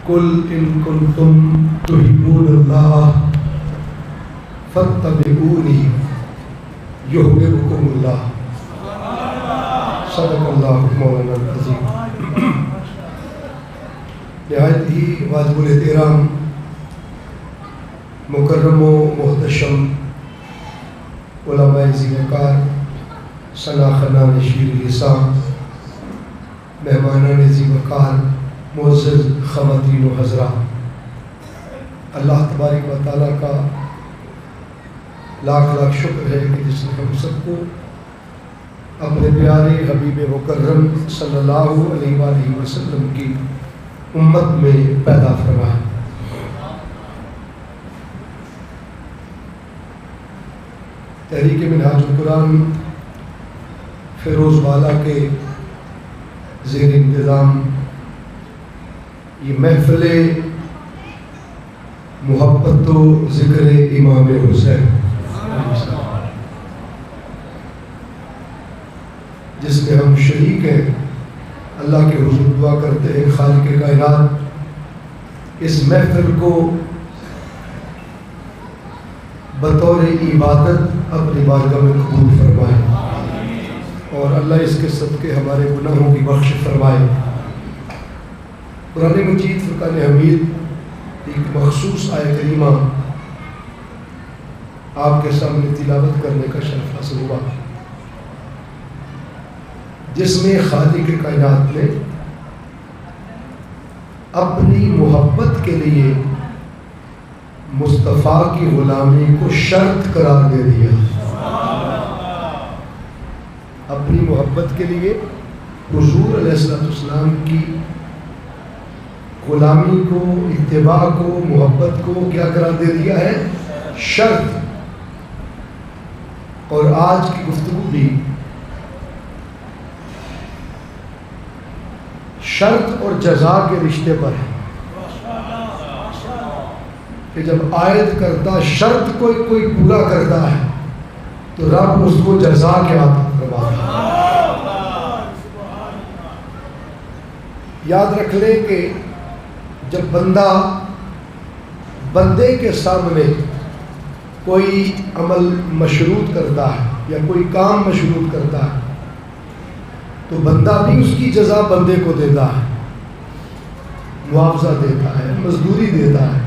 قل ان کنتم تحبون اللہ فاتبعونی یحببکم اللہ۔ صدق اللہ مولانا العظیم۔ نہایت ہی واجب الاحترام مکرم و محتشم علماء ذی وقار، شناخنان شیر لسان، مہمانان ذی وقار، معزز خواتین و حضرات، اللہ تبارک و تعالیٰ کا لاکھ لاکھ شکر ہے کہ جس نے ہم سب کو اپنے پیارے حبیب مکرم صلی اللہ علیہ وآلہ وسلم کی امت میں پیدا فرمایا۔ تحریک منہاج القرآن فیروز والا کے زیر انتظام یہ محفل محبت و ذکر امام حسین، جس میں ہم شریک ہیں، اللہ کے حضور دعا کرتے ہیں خالق کائنات اس محفل کو بطور عبادت اپنی بارگاہ میں قبول فرمائے اور اللہ اس کے صدقے ہمارے گناہوں کی بخش فرمائے۔ قرآن مجید فرقان حمید ایک مخصوص آیہ کریمہ آپ کے سامنے تلاوت کرنے کا شرف حاصل ہوا، جس میں خالق کائنات نے اپنی محبت کے لیے مصطفیٰ کی غلامی کو شرط قرار دے دیا۔ اپنی محبت کے لیے حضور علیہ السلام کی غلامی کو، اتباع کو، محبت کو کیا قرار دے دیا ہے؟ شرط۔ اور آج کی گفتگو بھی شرط اور جزا کے رشتے پر ہے کہ جب عائد کرتا شرط کوئی پورا کرتا ہے تو رب اس کو جزا کے عطا فرماتا ہے۔ یاد رکھ لیں کہ جب بندے کے سامنے کوئی عمل مشروط کرتا ہے یا کوئی کام مشروط کرتا ہے تو بندہ بھی اس کی جزا بندے کو دیتا ہے، معاوضہ دیتا ہے، مزدوری دیتا ہے۔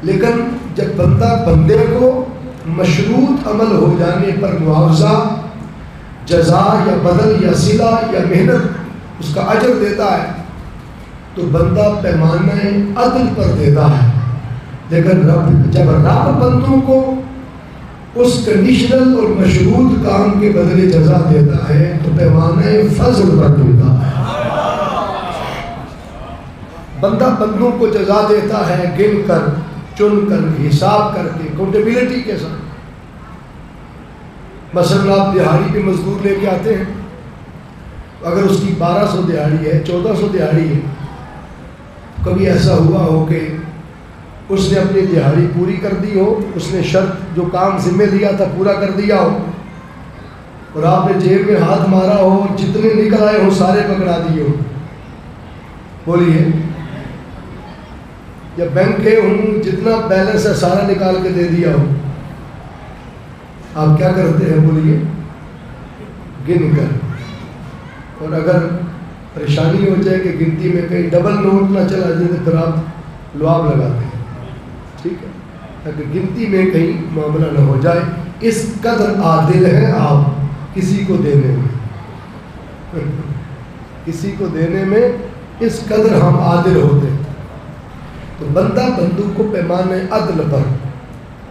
لیکن جب بندے کو مشروط عمل ہو جانے پر معاوضہ، جزا یا بدل یا صلہ یا محنت اس کا اجر دیتا ہے تو بندہ پیمانہ عدل پر دیتا ہے۔ لیکن جب رب بندوں کو اس کنڈیشنل اور مشروط کام کے بدلے جزا دیتا ہے تو پیمانہ فضل پر دیتا ہے۔ بندہ بندوں کو جزا دیتا ہے گن کر، چن کر، حساب کر کے، اکاؤنٹیبلٹی کے ساتھ۔ مثلا آپ دہاڑی پہ مزدور لے کے آتے ہیں، اگر اس کی 1200 دہاڑی ہے، 1400 دہاڑی ہے، کبھی ایسا ہوا ہو کہ اس نے اپنی دہاڑی پوری کر دی ہو، اس نے شرط جو کام ذمہ لیا تھا پورا کر دیا ہو، اور آپ نے جیب میں ہاتھ مارا ہو اور جتنے نکل آئے ہو سارے پکڑا دیے ہو، بولیے، یا بینک گئے ہوں جتنا بیلنس ہے سارا نکال کے دے دیا ہو، آپ کیا کرتے ہیں؟ بولیے، گن کر۔ اور اگر پریشانی ہو جائے کہ گنتی میں کہیں ڈبل نوٹ نہ چلا جائے تو پھر آپ لعاب لگاتے ہیں، ٹھیک ہے، تاکہ گنتی میں کہیں معاملہ نہ ہو جائے۔ اس قدر عادل ہیں آپ کسی کو دینے میں، کسی کو دینے میں اس قدر ہم عادل ہوتے ہیں۔ تو بندہ بندوں کو پیمانے عدل پر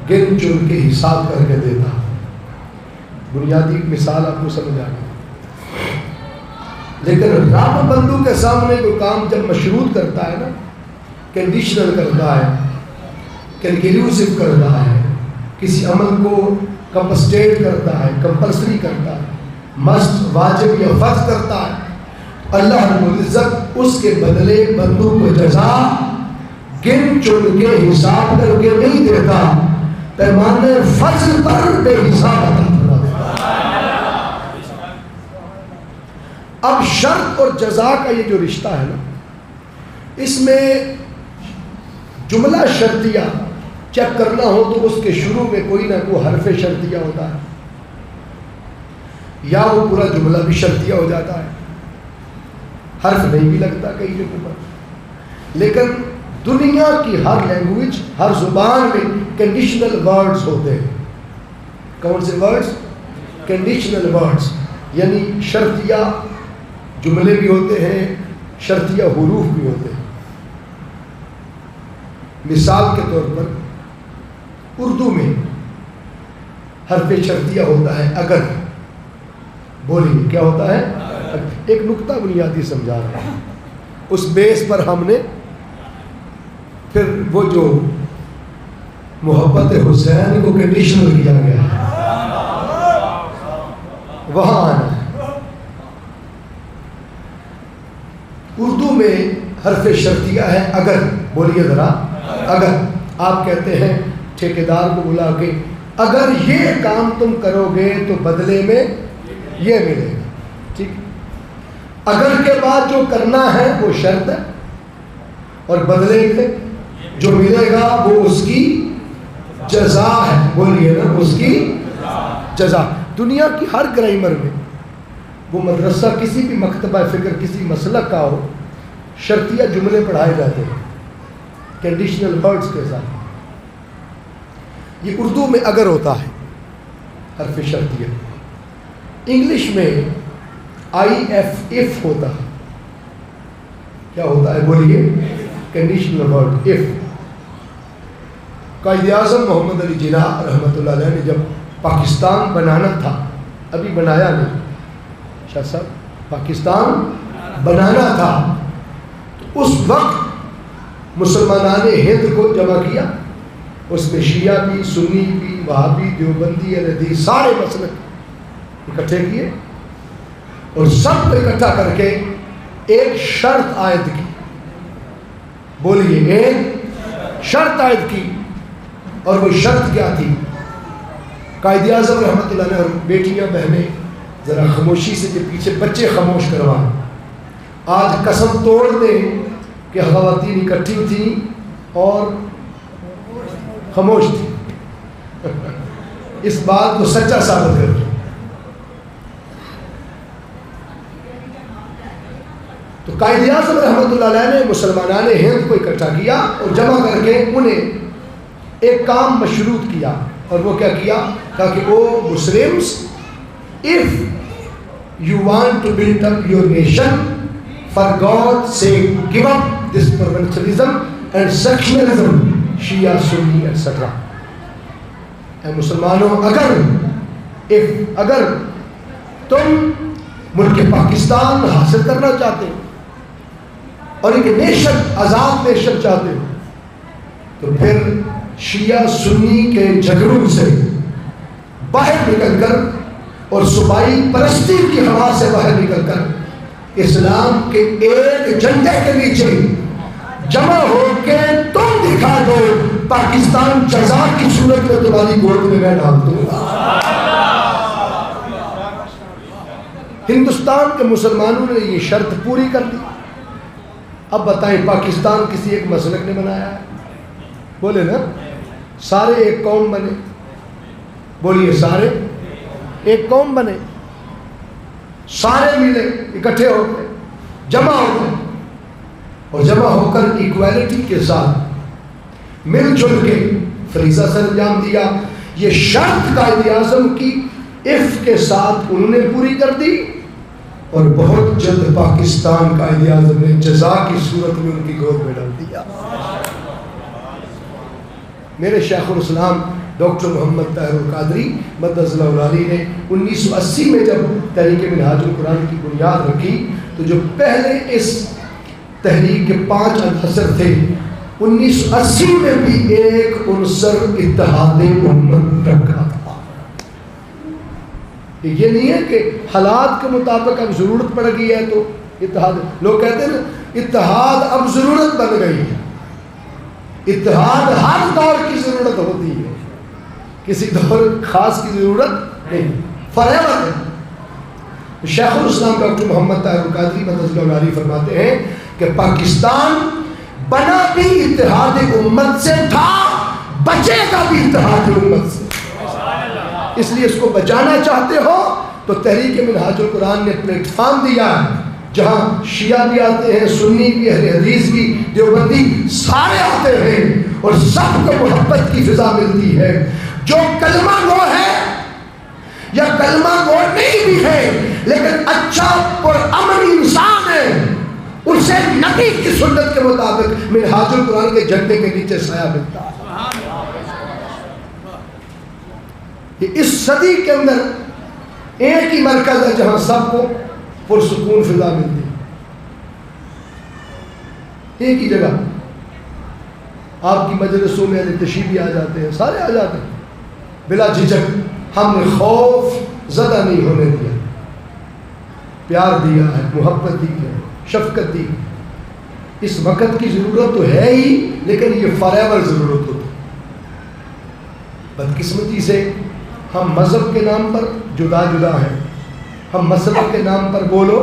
گن چن کے حساب کر کے دیتا۔ بنیادی مثال آپ کو سمجھ آ گئی۔ لیکن رب بندوں کے سامنے کوئی کام جب مشروط کرتا ہے نا، کنڈیشنل کرتا ہے، کنکلیوسو کرتا ہے، کسی عمل کو کمپسٹیٹ کرتا ہے، کمپلسری کرتا ہے، مسٹ، واجب یا فرض کرتا ہے، اللہ رب العزت اس کے بدلے بندوں کو جزا گن چن کے حساب کر کے نہیں دیتا، پیمانے فضل پر بے حساب عطا فرماتا ہے۔ اب شرط اور جزا کا یہ جو رشتہ ہے نا، اس میں جملہ شرطیہ چیک کرنا ہو تو اس کے شروع میں کوئی نہ کوئی حرف شرطیہ ہوتا ہے، یا وہ پورا جملہ بھی شرطیہ ہو جاتا ہے، حرف نہیں بھی لگتا کئی جگہوں پر۔ لیکن دنیا کی ہر لینگویج، ہر زبان میں کنڈیشنل ورڈز ہوتے ہیں۔ کون سے ورڈز؟ کنڈیشنل ورڈز، یعنی شرطیہ جملے بھی ہوتے ہیں، شرطیہ حروف بھی ہوتے ہیں۔ مثال کے طور پر اردو میں حرف شرطیہ ہوتا ہے اگر۔ بولیے کیا ہوتا ہے؟ ایک نقطہ بنیادی سمجھا رہا ہے، اس بیس پر ہم نے پھر وہ جو محبت حسین کو کنڈیشنل کیا گیا ہے وہاں آنا ہے۔ اردو میں حرف شرطیہ ہے اگر۔ بولیے ذرا اگر۔ آپ کہتے ہیں ٹھیکیدار کو بلا کے اگر یہ کام تم کرو گے تو بدلے میں یہ ملے گا، ٹھیک؟ اگر کے بعد جو کرنا ہے وہ شرط ہے، اور بدلے میں جو ملے گا وہ اس کی جزا ہے۔ بولیے نا، اس کی جزا۔ دنیا کی ہر گرامر میں، وہ مدرسہ کسی بھی مکتبہ فکر کسی مسلک کا ہو، شرطیہ جملے پڑھائے جاتے ہیں کنڈیشنل ورڈز کے ساتھ۔ یہ اردو میں اگر ہوتا ہے حرف شرطیہ، انگلش میں if ہوتا ہے۔ کیا ہوتا ہے؟ بولیے، conditional word if۔ Quaid Azam محمد علی جناح رحمۃ اللہ علیہ نے جب پاکستان بنانا تھا، ابھی بنایا نہیں شاہ صاحب، پاکستان بنانا تھا، تو اس وقت مسلمانان ہند کو جمع کیا، اس میں شیعہ بھی، سنی بھی، وہابی، دیوبندی، احمدی، سارے مسلک اکٹھے کیے اور سب کو اکٹھا کر کے ایک شرط عائد کی۔ بولیے، ایک شرط عائد کی، اور وہ شرط کیا تھی؟ قائد اعظم رحمۃ اللہ علیہ اور بیٹیاں بہنیں ذرا خاموشی سے، جو پیچھے بچے خاموش کروائیں، آج قسم توڑ دیں کہ خواتین اکٹھی تھیں اور خاموش تھی، اس بات کو سچا ثابت کر۔ تو قائد اعظم رحمۃ اللہ علیہ نے مسلمانان ہند کو اکٹھا کیا اور جمع کر کے انہیں ایک کام مشروط کیا، اور وہ کیا کیا؟ تاکہ وہ Muslims if you want to build up your nation for God's sake give up this provincialism and secularism, Shia, Sunni, etc. اے مسلمانوں، اگر تم ملک پاکستان حاصل کرنا چاہتے ہو اور ایک نیشن، آزاد نیشن چاہتے ہو، تو پھر شیعہ سنی کے جھگڑوں سے باہر نکل کر اور صوبائی پرستی کی ہوا سے باہر نکل کر اسلام کے ایک جھنڈے کے نیچے جمع ہو کے تم دکھا دو پاکستان جزا کی صورت میں تمہاری گود میں میں ڈال دوں گا۔ ہندوستان کے مسلمانوں نے یہ شرط پوری کر دی۔ اب بتائیں، پاکستان کسی ایک مسلک نے بنایا ہے؟ بولے نا، سارے ایک قوم بنے۔ بولیے، سارے ایک قوم بنے، سارے ملے، اکٹھے ہو گئے، جمع ہو گئے، اور جمع ہو کر ایکویلٹی کے ساتھ مل جل کے فریضہ سر انجام دیا۔ یہ شرط قائد اعظم کی if کے ساتھ انہوں نے پوری کر دی، اور بہت جلد پاکستان قائد اعظم نے جزا کی صورت میں ان کی گود میں ڈال دیا۔ میرے شیخ الاسلام ڈاکٹر محمد طاہر القادری مدث اللہ العالی نے 1980 میں جب تحریک منہاج القرآن کی بنیاد رکھی، تو جو پہلے اس تحریک کے 5 عناصر تھے، 1980 میں بھی ایک عنصر اتحاد امت رکھا تھا۔ یہ نہیں ہے کہ حالات کے مطابق اب ضرورت پڑ گئی ہے تو اتحاد، لوگ کہتے ہیں نا اتحاد اب ضرورت بن گئی ہے۔ اتحاد ہر دور کی ضرورت ہوتی ہے، کسی دور خاص کی ضرورت نہیں، فار ایور ہے۔ شیخ الاسلام ڈاکٹر محمد طاہر القادری مدث اللہ العالی فرماتے ہیں کہ پاکستان بنا بھی اتحاد امت سے تھا، بچے گا بھی اتحاد امت سے۔ اس لیے اس کو بچانا چاہتے ہو تو تحریک منہاج القرآن نے پلیٹ فارم دیا ہے، جہاں شیعہ بھی آتے ہیں، سنی بھی، اہل حدیث بھی، دیوبندی، سارے آتے ہیں اور سب کو محبت کی فضا ملتی ہے۔ جو کلمہ گو ہے یا کلمہ گو نہیں بھی ہے لیکن اچھا اور امن انسان ہے، اسے نبی کی سنت کے مطابق منہاج القرآن کے جھنڈے کے نیچے سایہ ملتا ہے۔ یہ اس صدی کے اندر ایک ہی مرکز ہے جہاں سب کو پرسکون فضا ملتی ہے، ایک ہی جگہ۔ آپ کی مجلسوں میں اہل تشیع بھی آ جاتے ہیں، سارے آ جاتے ہیں بلا جھجک۔ ہم نے خوف زدہ نہیں ہونے دیا، پیار دیا ہے، محبت دی ہے، شفقت دی۔ اس وقت کی ضرورت تو ہے ہی لیکن یہ فارایور ضرورت ہوتی ہے۔ بدقسمتی سے ہم مذہب کے نام پر جدا جدا ہیں، ہم مسلک کے نام پر بولو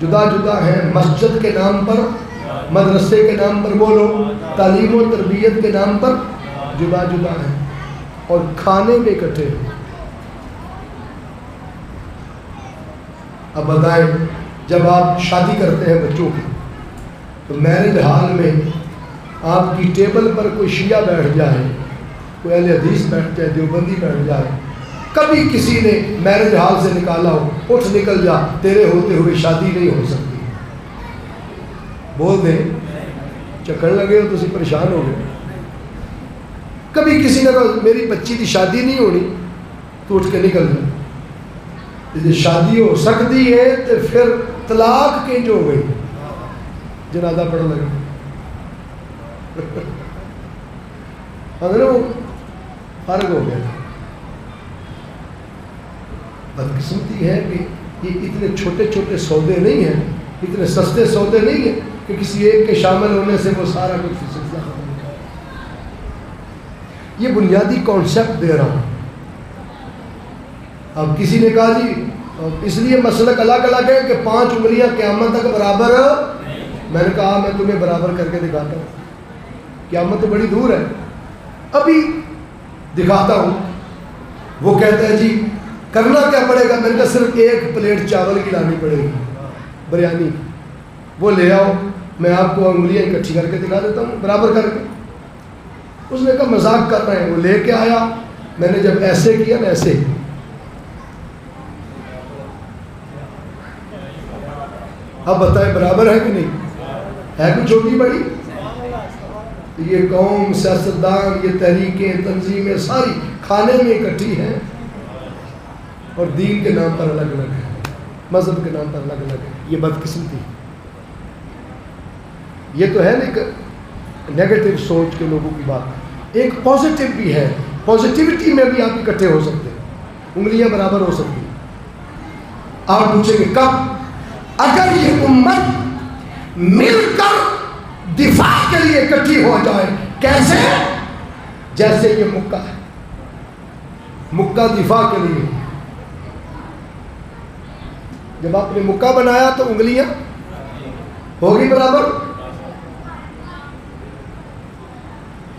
جدا جدا ہیں، مسجد کے نام پر، مدرسے کے نام پر بولو، تعلیم و تربیت کے نام پر جدا جدا ہیں، اور کھانے میں اکٹھے ہیں۔ اب بتائیں، جب آپ شادی کرتے ہیں بچوں کی تو میرج ہال میں آپ کی ٹیبل پر کوئی شیعہ بیٹھ جائے، کوئی اہل حدیث بیٹھ جائے، دیوبندی بیٹھ جائے، کبھی کسی نے میرج ہال سے نکالا ہو، اٹھ نکل جا، تیرے ہوتے ہوئے شادی نہیں ہو سکتی، بول دیں، چکر لگے ہو تو اسی پریشان ہو گئے۔ کبھی کسی نے کہا میری بچی کی شادی نہیں ہونی تو اٹھ کے نکل جائے۔ جب شادی ہو سکتی ہے تو پھر طلاق کینج ہو گئی، جنازہ پڑھ لگے۔ اگر وہ فرق ہو گیا۔ بدقسمتی ہے کہ یہ اتنے چھوٹے چھوٹے سودے نہیں ہیں، اتنے سستے سودے نہیں ہیں کہ کسی ایک کے شامل ہونے سے وہ سارا کچھ سلسلہ ختم ہو جائے۔ یہ بنیادی کانسیپٹ دے رہا ہوں۔ اب کسی نے کہا جی اس لیے مسلک الگ الگ ہے کہ 5 انگلیاں قیامت تک برابر، میں نے کہا میں تمہیں برابر کر کے دکھاتا ہوں، قیامت تو بڑی دور ہے، ابھی دکھاتا ہوں۔ وہ کہتا ہے جی کرنا کیا پڑے گا؟ میں نے کہا صرف 1 پلیٹ چاول کی لانی پڑے گی، بریانی، وہ لے آؤ، میں آپ کو انگلیاں اکٹھی کر کے دکھا دیتا ہوں برابر کر کے۔ اس نے کہا مذاق کر رہے ہیں، وہ لے کے آیا، میں نے جب ایسے کیا نا ایسے، اب بتائیں برابر ہے کہ نہیں؟ ہے کوئی چھوٹی بڑی؟ یہ قوم، سیاستدان، یہ تحریکیں، تنظیمیں ساری کھانے میں اکٹھی ہیں اور دین کے نام پر الگ الگ ہے، مذہب کے نام پر الگ الگ ہے۔ یہ بدقسمتی، یہ تو ہے نا نیگیٹو سوچ کے لوگوں کی بات۔ ایک پازیٹیو بھی ہے، پازیٹیوٹی میں بھی آپ اکٹھے ہو سکتے ہیں، انگلیاں برابر ہو سکتی ہیں۔ آپ پوچھیں گے کب؟ اگر یہ امت مل کر دفاع کے لیے اکٹھی ہو جائے۔ کیسے؟ جیسے یہ مکہ ہے، مکہ دفاع کے لیے، جب آپ نے مکہ بنایا تو انگلیاں ہوگی برابر،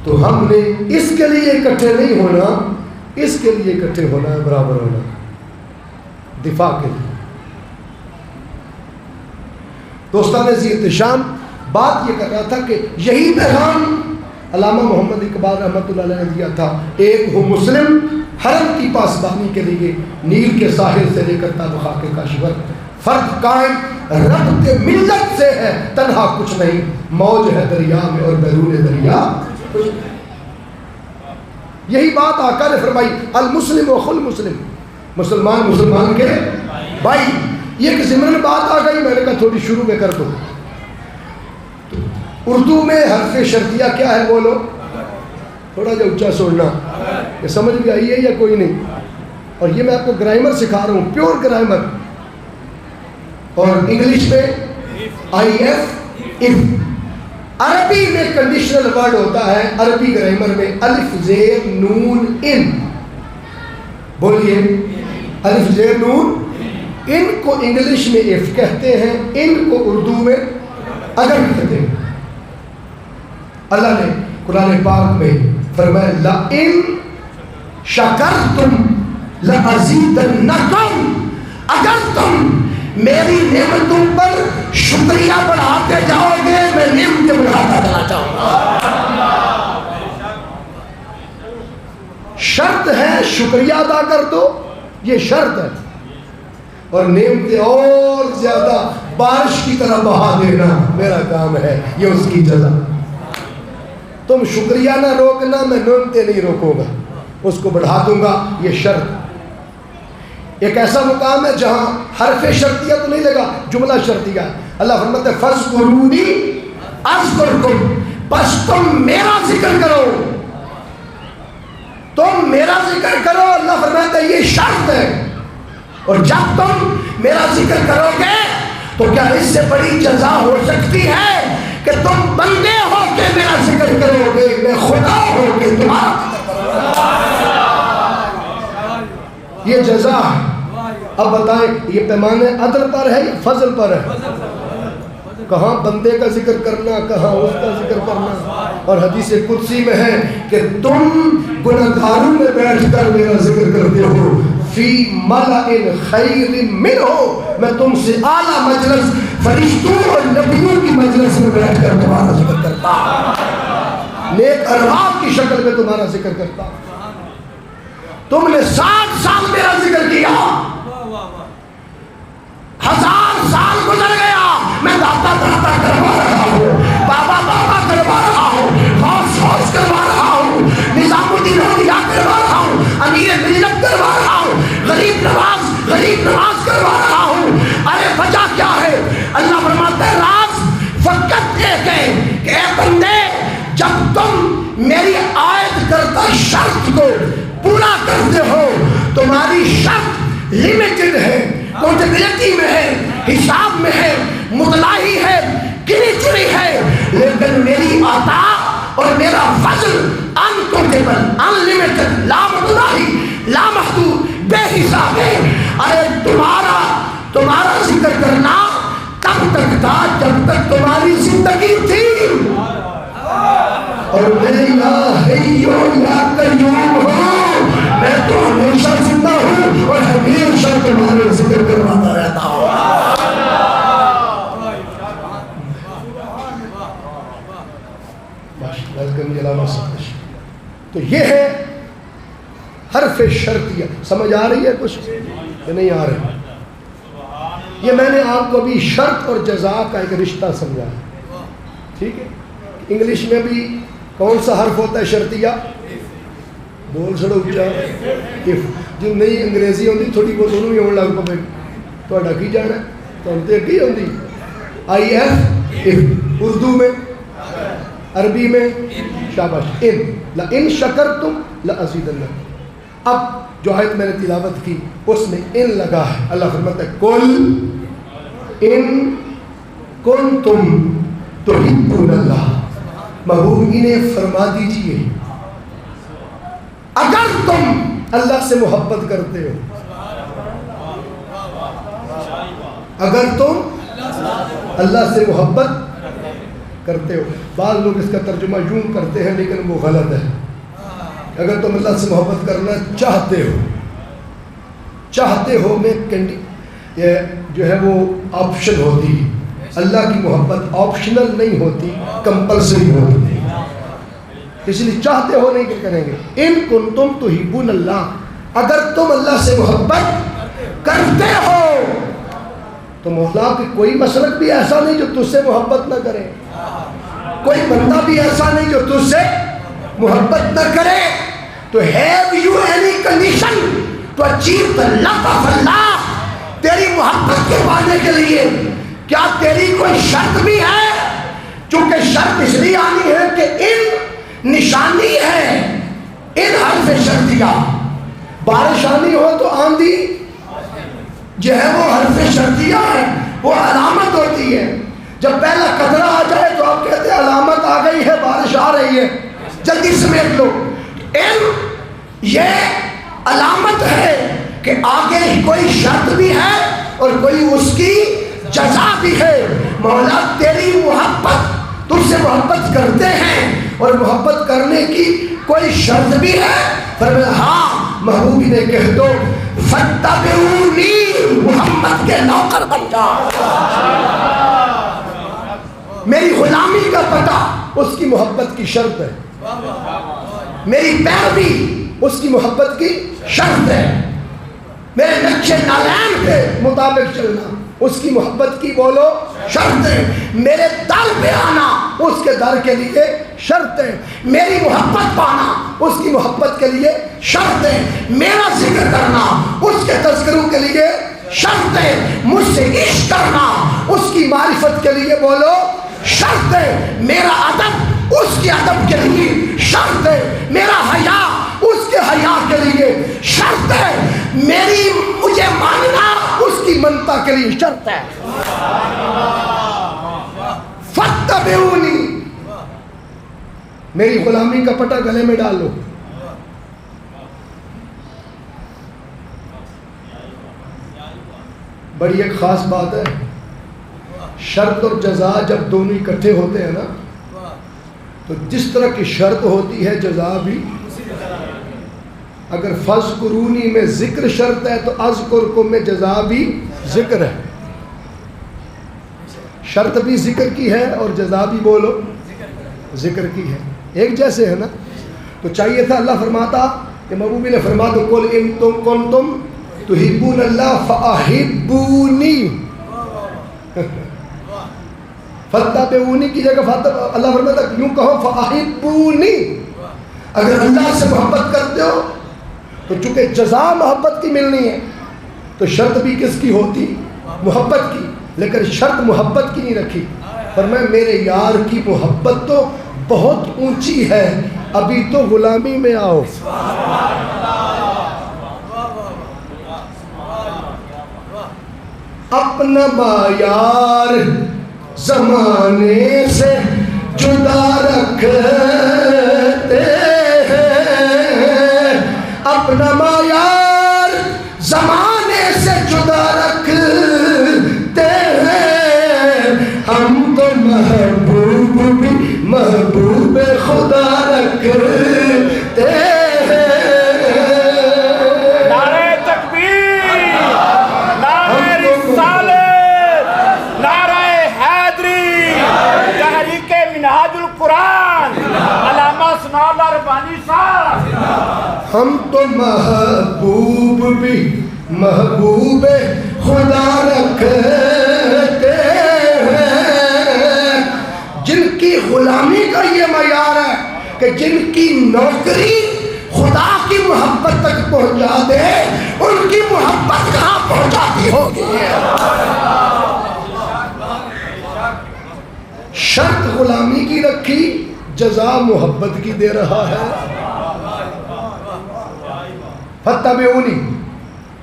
تو ہم نے اس کے لیے اکٹھے نہیں ہونا، اس کے لیے اکٹھے ہونا ہے، برابر ہونا، دفاع کے لیے۔ دوستان عزیز احتشام، بات یہ کر رہا تھا کہ یہی پیغام علامہ محمد اقبال رحمۃ اللہ علیہ نے دیا تھا، ایک ہو مسلم حرم کی پاسبانی کے لیے، نیل کے ساحل سے لے کر تاب خاک کاشور، فرق قائم ربط ملت سے ہے، تنہا کچھ نہیں، موج ہے دریا میں اور بیرون دریا کچھ نہیں۔ یہی بات آقا نے فرمائی، المسلم اخو المسلم، مسلمان مسلمان کے بھائی۔ یہ ایک ضمن بات آ گئی، میں نے کہا تھوڑی شروع میں کر دو۔ اردو میں حرف شرطیہ کیا ہے بولو؟ تھوڑا جا اونچا سننا، یہ سمجھ بھی آئی ہے یا کوئی نہیں؟ اور یہ میں آپ کو گرامر سکھا رہا ہوں، پیور گرامر۔ اور انگلش میں آئی ایف، اف۔ عربی میں کنڈیشنل ورڈ ہوتا ہے، عربی گرامر میں الف زیر نون ان، بولیے الف زیر نون ان کو انگلش میں اف کہتے ہیں، ان کو اردو میں اگر کہتے ہیں۔ اللہ نے قرآن پاک میں فرمایا لَإِن شَكَرْتُمْ لَأَزِيدَنَّكُمْ، اگر تم میری نعمتوں پر شکریہ بڑھاتے جاؤ گے میں نعمتیں بڑھاتا چلا جاؤں گا۔ شرط ہے شکریہ ادا کر دو، یہ شرط ہے، اور نعمتیں اور زیادہ بارش کی طرح بہا دینا میرا کام ہے، یہ اس کی جزا۔ تم شکریہ نہ روکنا، میں نعمتیں نہیں روکوں گا، اس کو بڑھا دوں گا، یہ شرط۔ ایک ایسا مقام ہے جہاں حرف شرطیہ تو نہیں لگا، جملہ شرطیہ ہے۔ اللہ فرماتا ہے فَاذْكُرُونِي أَذْكُرْكُمْ، بس تم میرا ذکر کرو، تم میرا ذکر کرو۔ اللہ فرماتا ہے یہ شرط ہے، اور جب تم میرا ذکر کرو گے تو کیا اس سے بڑی جزا ہو سکتی ہے کہ تم بندے ہو کے میرا ذکر کرو گے، میں خدا ہو کے تمہارا ذکر کروں گا، یہ جزا ہے۔ اب بتائیں یہ پیمانے عدل پر ہے یا فضل پر ہے؟ کہاں بندے کا ذکر کرنا، کہاں اس کا ذکر کرنا۔ اور حدیث قدسی میں ہے کہ تم گناہگاروں میں بیٹھ کر میرا ذکر کرتے ہو، فی ملأ خیر منہ، میں تم سے اعلیٰ مجلس فرشتوں اور نبیوں کی مجلس میں بیٹھ کر تمہارا ذکر کرتا ہوں، نیک ارباب کی شکل میں تمہارا ذکر کرتا ہوں۔ تم نے 60 سال میرا ذکر کیا، 1000 سال گزر گیا، میں داتا داتا کروا رہا ہوں، بابا بابا کروا رہا ہوں، غوث غوث کروا رہا ہوں، نظام الدین اولیاء کروا رہا ہوں، امیر ملت کروا رہا ہوں، غریب نواز کروا رہا ہوں۔ ارے وجہ کیا ہے؟ اللہ فرماتا ہے راز فقط ایک ہے کہ اے بندے، جب تم میری عائد کردہ شرط کو پورا کرتے ہو، تمہاری شرط لیمیٹڈ ہے، کوٹیبلٹی میں ہے، حساب میں ہے، مطلعی ہے، گنی چنی ہے، لیکن میری عطا اور میرا فضل انکوٹیبل، انلیمیٹڈ، لا مطلعی، لا محدود، بے حساب ہے۔ ارے تمہارا ذکر کرنا تب تک تھا جب تک تمہاری زندگی تھی، اور میں یا حی یا قیوم ہوں، میں تو ہمیشہ زندہ ہوں اور ہمیشہ تمہارے ذکر کرواتا رہتا ہوں۔ تو یہ ہے حرف شرطیہ۔ سمجھ آ رہی ہے کچھ کہ نہیں آ رہی؟ یہ میں نے آپ کو بھی شرط اور جزا کا ایک رشتہ سمجھا ہے، ٹھیک ہے؟ انگلش میں بھی کون سا حرف ہوتا ہے شرطیہ؟ بول چھڑو اچھا اف، جو نئی انگریزی ہوتی تھوڑی بہت انہوں ہی ہونے لگ پہ تو ڈھکی جانا ہے تو ہم تے کی ہوتی آئی ایف اف، اردو میں، عربی میں شاباش ان، لئن شکرتم لأزیدنکم۔ اب جو آیت میں نے تلاوت کی اس میں ان لگا ہے۔ اللہ فرماتا ہے قل ان کنتم تحبون اللہ، محبوب انہیں فرما دیجئے اگر تم اللہ سے محبت کرتے ہو، اگر تم اللہ سے محبت کرتے ہو۔ بعض لوگ اس کا ترجمہ یوں کرتے ہیں لیکن وہ غلط ہے۔ اگر تم اللہ سے محبت کرنا چاہتے ہو میں یہ جو ہے وہ آپشن ہوتی ہے، اللہ کی محبت آپشنل نہیں ہوتی، کمپلسری ہوتی ہے، اس لیے چاہتے ہو نہیں کریں گے۔ ان کنتم تحبون اللہ، اگر تم اللہ سے محبت کرتے ہو تو مولا کہ کوئی مسلک بھی ایسا نہیں جو تجھ سے محبت نہ کرے، کوئی بندہ بھی ایسا نہیں جو تجھ سے محبت نہ کرے۔ تو have you any condition to achieve the love of Allah؟ تیری محبت کے پانے کے لیے کیا تیری کوئی شرط بھی ہے؟ چونکہ شرط اس لیے آنی ہے کہ ان نشانی ہے، ان حرف شرطیہ، بارش آنی ہو تو آندھی جو ہے وہ حرف شرطیہ ہے، وہ علامت ہوتی ہے۔ جب پہلا قطرہ آ جائے تو آپ کہتے ہیں علامت آ گئی ہے، بارش آ رہی ہے، جلدی سمیٹ لو۔ یہ علامت ہے کہ آگے کوئی شرط بھی ہے اور کوئی اس کی جزا بھی ہے۔ مولا تیری محبت، تجھ سے محبت کرتے ہیں شرط بھی ہے؟ فرمایا ہاں، محبوب نے کہہ دو فاتبعونی، محمد کے نوکر بن جاؤ۔ میری غلامی کا پتہ اس کی محبت کی شرط ہے، میری پیروی اس کی محبت کی شرط ہے، میرے نقشے نالین کے مطابق چلنا اس کی محبت کی بولو شرط ہے، میرے در پہ آنا اس کے در کے لیے شرط ہے، میری محبت پانا اس کی محبت کے لیے شرط ہے، میرا ذکر کرنا اس کے تذکروں کے لیے شرط ہے، مجھ سے عشق کرنا اس کی معرفت کے لیے بولو شرط ہے، میرا ادب اس کے ادب کے لیے شرط ہے، میرا حیا اس کے حیا کے لیے شرط ہے، میری مجھے ماننا اس کی منتا کے لیے شرط ہے۔ فاتبعونی، میری غلامی کا پٹا گلے میں ڈال لو۔ بڑی ایک خاص بات ہے، شرط اور جزا جب دونوں اکٹھے ہوتے ہیں نا تو جس طرح کی شرط ہوتی ہے جزا بھی، اگر فاذکرونی میں ذکر شرط ہے تو اذکرکم میں جزا بھی ذکر ہے، شرط بھی ذکر کی ہے اور جزا بھی بولو ذکر کی ہے، ایک جیسے ہے نا۔ تو چاہیے تھا اللہ فرماتا کہ محبوبی نے فرما دو قل ان تم کنتم تحبون اللہ فاحبونی، فاتبعونی کی جگہ اللہ فرماتا یوں کہو فاحبونی۔ اگر اللہ سے محبت کرتے ہو تو چونکہ جزا محبت کی ملنی ہے تو شرط بھی کس کی ہوتی؟ محبت کی، لیکن شرط محبت کی نہیں رکھی، فرمایا میرے یار کی محبت تو بہت اونچی ہے، ابھی تو غلامی میں آؤ۔ اپنا معیار زمانے سے جدا رکھتے ہیں، اپنا معیار زمانے سے جدا رکھتے ہیں، ہم تو محبوب بھی محبوب خدا رکھتے ہیں۔ نعرہ تکبیر، نعرہ رسالت، نعرہ حیدری، تحریک منہاج القرآن، علامہ ثناء اللہ ربانی صاحب۔ ہم تو محبوب بھی محبوب خدا رکھتے ہیں، جن کی غلامی کا یہ معیار ہے کہ جن کی نوکری خدا کی محبت تک پہنچا دے، ان کی محبت کہاں پہنچاتی ہوگی؟ شرط غلامی کی رکھی، جزا محبت کی دے رہا ہے۔ فاتبعونی،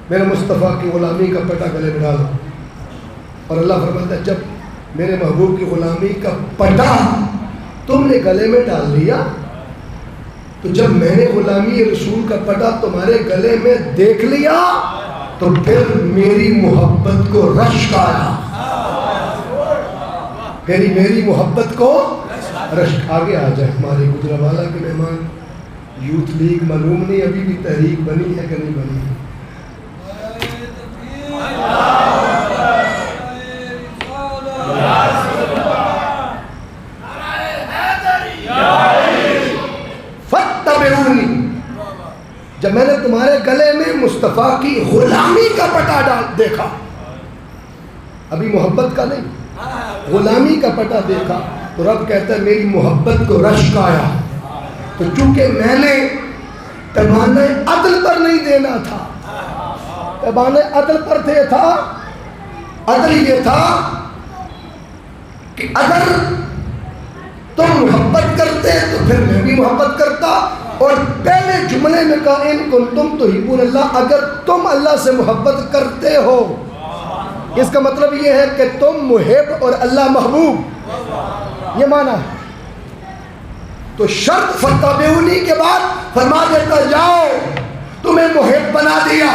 میرے مصطفیٰ کی غلامی کا پٹا گلے میں ڈالو، اور اللہ فرماتا ہے جب میرے محبوب کی غلامی کا پٹا تم نے گلے میں ڈال لیا تو جب میں نے غلامی رسول کا پٹا تمہارے گلے میں دیکھ لیا تو پھر میری محبت کو رشک آیا، میری محبت کو رشک۔ آگے آ جائے ہمارے گجرانوالہ کے مہمان، یوتھ لیگ معلوم نہیں ابھی بھی تحریک بنی ہے کہ نہیں بنی ہے؟ فاتبعونی، جب میں نے تمہارے گلے میں مصطفیٰ کی غلامی کا پٹا دیکھا، ابھی محبت کا نہیں، غلامی کا پٹا دیکھا، تو رب کہتا ہے میری محبت کو رشک آیا، تو چونکہ میں نے پیمانہ عدل پر نہیں دینا تھا، پیمانہ عدل پر تھا، عدل یہ تھا کہ اگر تم محبت کرتے تو پھر میں بھی محبت کرتا، اور پہلے جملے میں کہا ان کنتم تحبون اللہ، اگر تم اللہ سے محبت کرتے ہو، اس کا مطلب یہ ہے کہ تم محب اور اللہ محبوب، یہ معنی ہے۔ تو شرط فاتبعونی کے بعد فرما دیتا جاؤ تمہیں محب بنا دیا،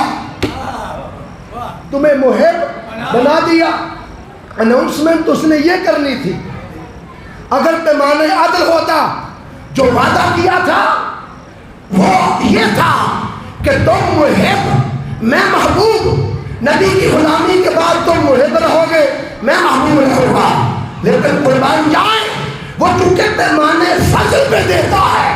تمہیں محب بنا دیا۔ اناؤنسمنٹ اس نے یہ کرنی تھی، اگر پیمانہ عدل ہوتا جو وعدہ کیا تھا وہ یہ تھا کہ تم محب میں محبوب، نبی کی غلامی کے بعد تم محب رہو گے، میں محبوب رہوں گا، لیکن قربان جائیں وہ چونکہ پیمانے فضل پہ دیتا ہے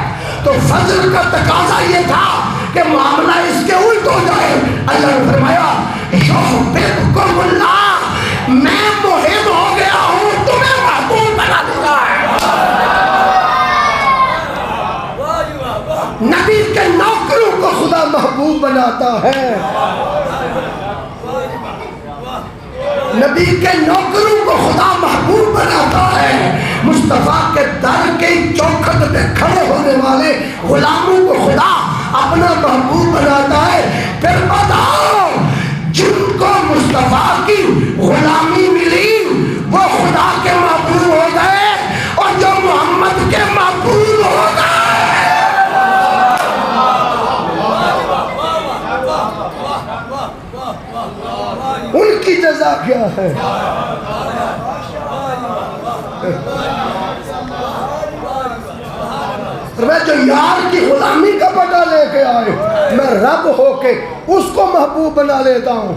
تو فضل کا تقاضا یہ تھا کہ معاملہ اس کے الٹ ہو جائے۔ اللہ نے فرمایا یحببکم اللہ، میں محب ہو گیا ہوں، تمہیں محبوب بنا دیا ہے۔ نبی کے نوکروں کو خدا محبوب بناتا ہے، نبی کے نوکروں کو خدا محبوب بناتا ہے۔ مصطفیٰ کے در کے چوکھٹ پہ کھڑے ہونے والے غلاموں کو خدا اپنا محبوب بناتا ہے۔ پھر بتاؤ جن کو مصطفیٰ کی غلامی ملی وہ خدا کے محبوب ہو گئے، اور جو محمد کے محبوب ہو گئے ان کی جزا کیا ہے؟ میں جو یار کی غلامی کا پتہ لے کے آئے میں رب ہو کے اس کو محبوب بنا لیتا ہوں۔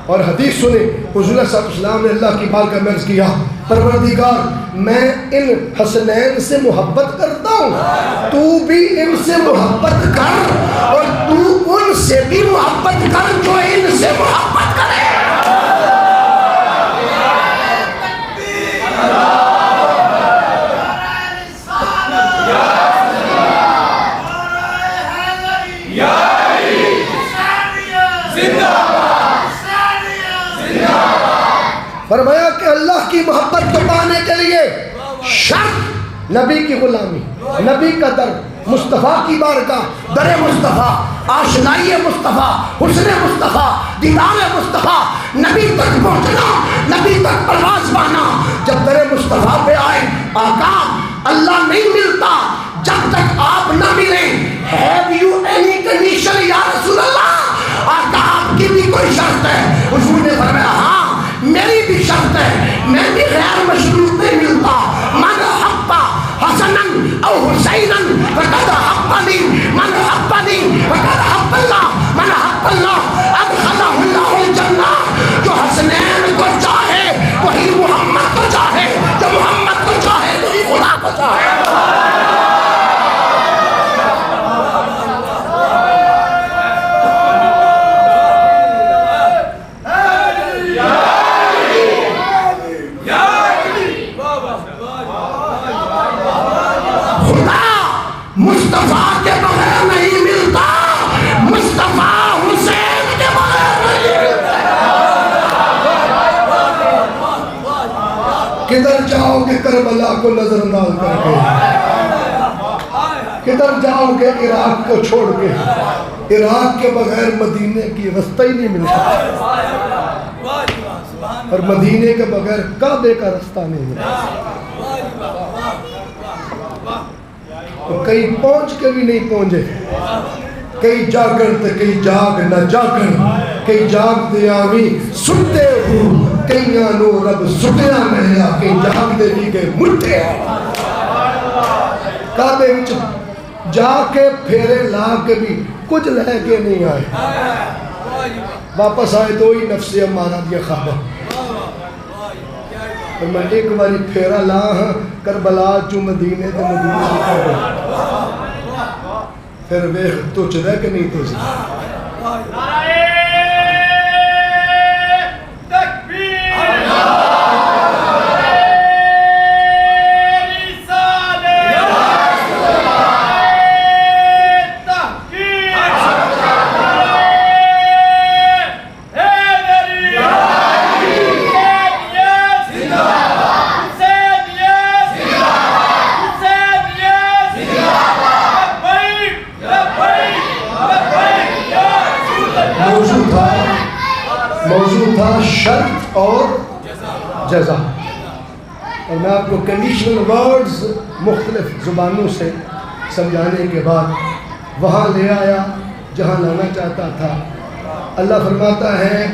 اور حدیث سنیں، حضور صلی اللہ علیہ وسلم نے اللہ کی بارگاہ میں عرض کیا، پروردگار میں ان حسنین سے محبت کرتا ہوں، تو بھی ان سے محبت کر، اور تو ان سے بھی محبت کر جو ان سے محبت کرے۔ فرمایا کہ اللہ کی محبت کو پانے کے لیے شرط نبی کی غلامی، نبی کا در، مصطفیٰ کی بارگاہ، در مصطفیٰ، آشنائی مصطفیٰ، حسن مصطفیٰ، دیدار مصطفیٰ، نبی تک پہنچنا، نبی تک پرواز پانا۔ جب در مصطفیٰ پہ آئے آقا اللہ نہیں ملتا جب تک آپ نہ ملیں۔ Have you any condition یا رسول اللہ؟ آقا آپ کی بھی کوئی شرط ہے؟ حضور نے فرمایا ہاں میری بھی شرط ہے، میں بھی غیر مشروط نہیں ملتا۔ من حب حسنن او حسینن فقد حبنی، من حبنی فقد حب اللہ، من حب اللہ ادخلہ اللہ الجنہ۔ جو حسنین کو چاہے وہی محمد کو چاہے، جو محمد کو چاہے وہی خدا کو چاہے۔ مصطفیٰ کے بغیر نہیں ملتا، مصطفیٰ حسین کے بغیر نہیں ملتا۔ کدھر جاؤ گے کربلا کو نظر انداز کر کے؟ کدھر جاؤ گے عراق کو چھوڑ کے؟ عراق کے بغیر مدینے کی رستہ ہی نہیں ملتا، اور مدینے کے بغیر کعبے کا رستہ نہیں ملتا۔ کئی پہنچ کے بھی نہیں پہنچے، کئی جاگن تے کئی جاگ نہ جاگن، کئی جاگ دے آوی ستے ہو، کئی آنو رب سٹیا مہیا، کئی جاگ دے بھی گئے مٹھے۔ کعبے وچ جا کے پھیرے لا کے بھی کچھ لے کے نہیں آئے، واپس آئے تو ہی نفس امارہ دیا خوابہ۔ اور میں ایک باری پھیرا لا ہاں کربلا چو مدینے تے مدینے سے کعبہ، پھر ویخ تو چدہ کہ نہیں تو سی۔ موضوع تھا شرط اور جزا، اور میں آپ کو کنڈیشنل ورڈز مختلف زبانوں سے سمجھانے کے بعد وہاں لے آیا جہاں لانا چاہتا تھا۔ اللہ فرماتا ہے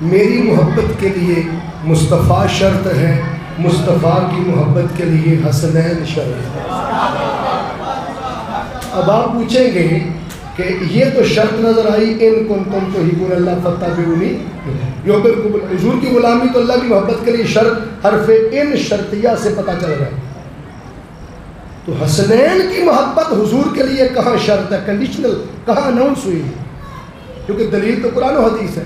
میری محبت کے لیے مصطفیٰ شرط ہے، مصطفیٰ کی محبت کے لیے حسنین شرط ہے۔ اب آپ پوچھیں گے کہ یہ تو شرط نظر آئی ان کنتم تحبون اللہ فاتبعونی، بالکل حضور کی غلامی تو اللہ کی محبت کے لیے شرط حرف ان شرطیہ سے پتہ چل رہا ہے. تو حسنین کی محبت حضور کے لیے کہاں شرط ہے، کنڈیشنل کہاں اناؤنس ہوئی ہے؟ کیونکہ دلیل تو قرآن و حدیث ہے.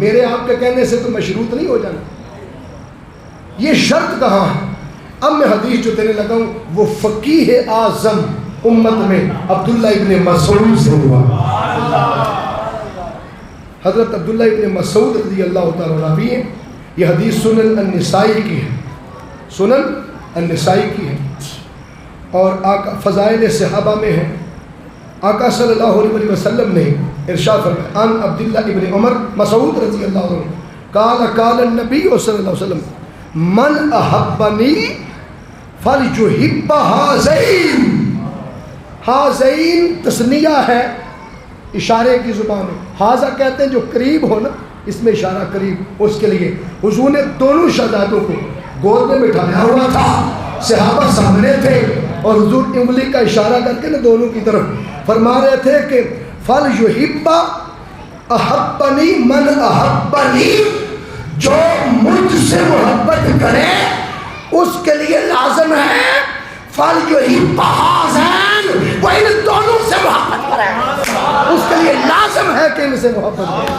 میرے آپ کے کہنے سے تو مشروط نہیں ہو جانا. یہ شرط کہاں ہے؟ اب میں حدیث جو دینے لگا ہوں وہ فقیہ اعظم امت میں عبداللہ ابن مسعود سے ہوا. حضرت عبداللہ ابن مسعود رضی اللہ تعالیٰ راوی ہیں. یہ حدیث سنن النسائی کی ہے، سنن النسائی کی ہے، اور آقا فضائل صحابہ میں ہے. آقا صلی اللہ علیہ وسلم نے ارشاد فرمایا ان عبداللہ ابن عمر مسعود رضی اللہ عنہ قال قال النبی صلی اللہ علیہ وسلم من احبنی فلیحب ہذین. ہذین تثنیہ ہے اشارے کی زبان میں. ہاذا کہتے ہیں جو قریب ہو نا، اس میں اشارہ قریب، اس کے لیے حضور نے دونوں شہزادوں کو گود میں بٹھایا ہوا تھا، صحابہ سامنے تھے، اور حضور انگلی کا اشارہ کر کے نا دونوں کی طرف فرما رہے تھے کہ فلیحب احبنی من احبنی، جو مجھ سے محبت کرے اس کے لیے لازم ہے فلیحب ہذین، وہ ان دونوں سے محبت کرے، اس کے لیے لازم ہے کہ ان سے محبت کرے.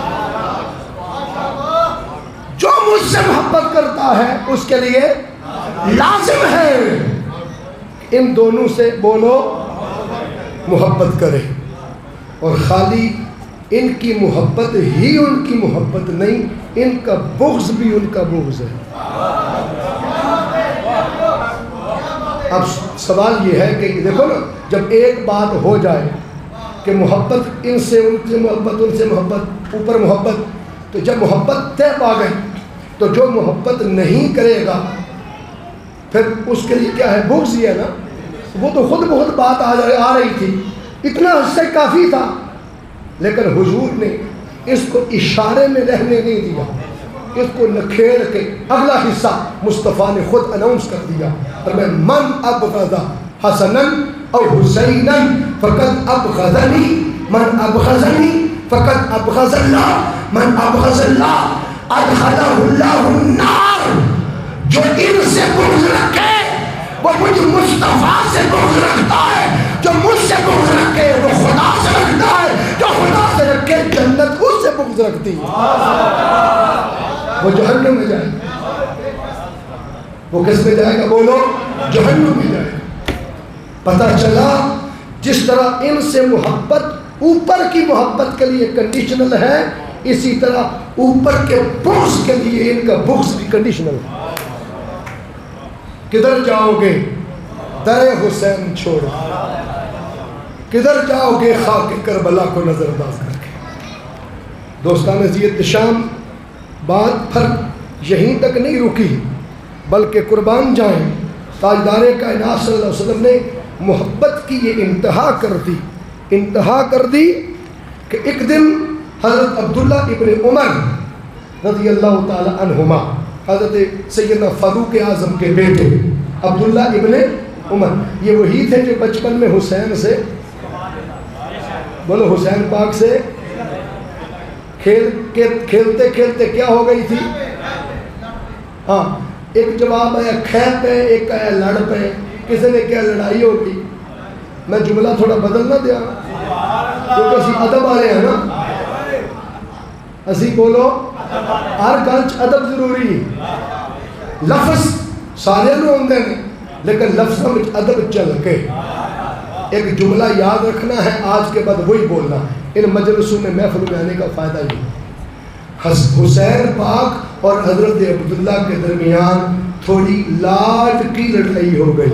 جو مجھ سے محبت کرتا ہے اس کے لیے لازم ہے ان دونوں سے بولو محبت کرے. اور خالی ان کی محبت ہی ان کی محبت نہیں، ان کا بغض بھی ان کا بغض ہے. اب سوال یہ ہے کہ دیکھو نا، جب ایک بات ہو جائے کہ محبت ان سے ان سے محبت، ان سے محبت، اوپر محبت، تو جب محبت طے پا گئی تو جو محبت نہیں کرے گا پھر اس کے لیے کیا ہے، بغض ہی ہے نا. وہ تو خود بہت بات آ رہی تھی، اتنا اس سے کافی تھا، لیکن حضور نے اس کو اشارے میں رہنے نہیں دیا، اس کو نکھیڑ کے اگلا حصہ مصطفیٰ نے خود اناؤنس کر دیا. من ابغض حسنا او حسینا فقد ابغضنی، من ابغضنی فقد ابغض اللہ، من ابغض اللہ ادخلہ اللہ النار. جو ان سے بغض رکھے وہ مجھ مصطفیٰ سے بغض رکھتا ہے، جو مجھ سے بغض رکھے وہ خدا سے رکھتا ہے، جو خدا سے رکھے جنت اس سے بغض رکھتی ہے، وہ جہنم میں جائے گا. وہ کس میں جائے گا بولو؟ جہنم میں جائے گا. پتہ چلا جس طرح ان سے محبت اوپر کی محبت کے لیے کنڈیشنل ہے، اسی طرح اوپر کے بغض کے لیے ان کا بغض بھی کنڈیشنل ہے. کدھر جاؤ گے در حسین چھوڑ، کدھر جاؤ گے خاک کربلا کو نظر انداز کر کے. دوستان عزیز شام، بات پھر یہیں تک نہیں رکی، بلکہ قربان جائیں تاجدار کائنات صلی اللہ علیہ وسلم نے محبت کی یہ انتہا کر دی کہ ایک دن حضرت عبداللہ ابن عمر رضی اللہ تعالی عنہما، حضرت سیدنا فاروق اعظم کے بیٹے عبداللہ ابن عمر، یہ وہی تھے جو بچپن میں حسین سے بولو حسین پاک سے کھیلتے کھیلتے کیا ہو گئی تھی؟ ہاں، ایک جواب آیا کھے پہ، ایک آیا لڑ پہ، کسی نے کیا لڑائی ہو گئی. میں جملہ تھوڑا بدل نہ دیا کیونکہ اسی ادب والے ہیں نا، اسی بولو ہر گل ادب ضروری ہے. لفظ سارے آتے ہیں لیکن لفظوں میں ادب چل کے ایک جملہ یاد رکھنا ہے، آج کے بعد وہی بولنا. ان مجلسوں میں محفل میں آنے کا فائدہ یہ، حسین پاک اور حضرت عبداللہ کے درمیان تھوڑی لاڈ کی لڑائی ہو گئی.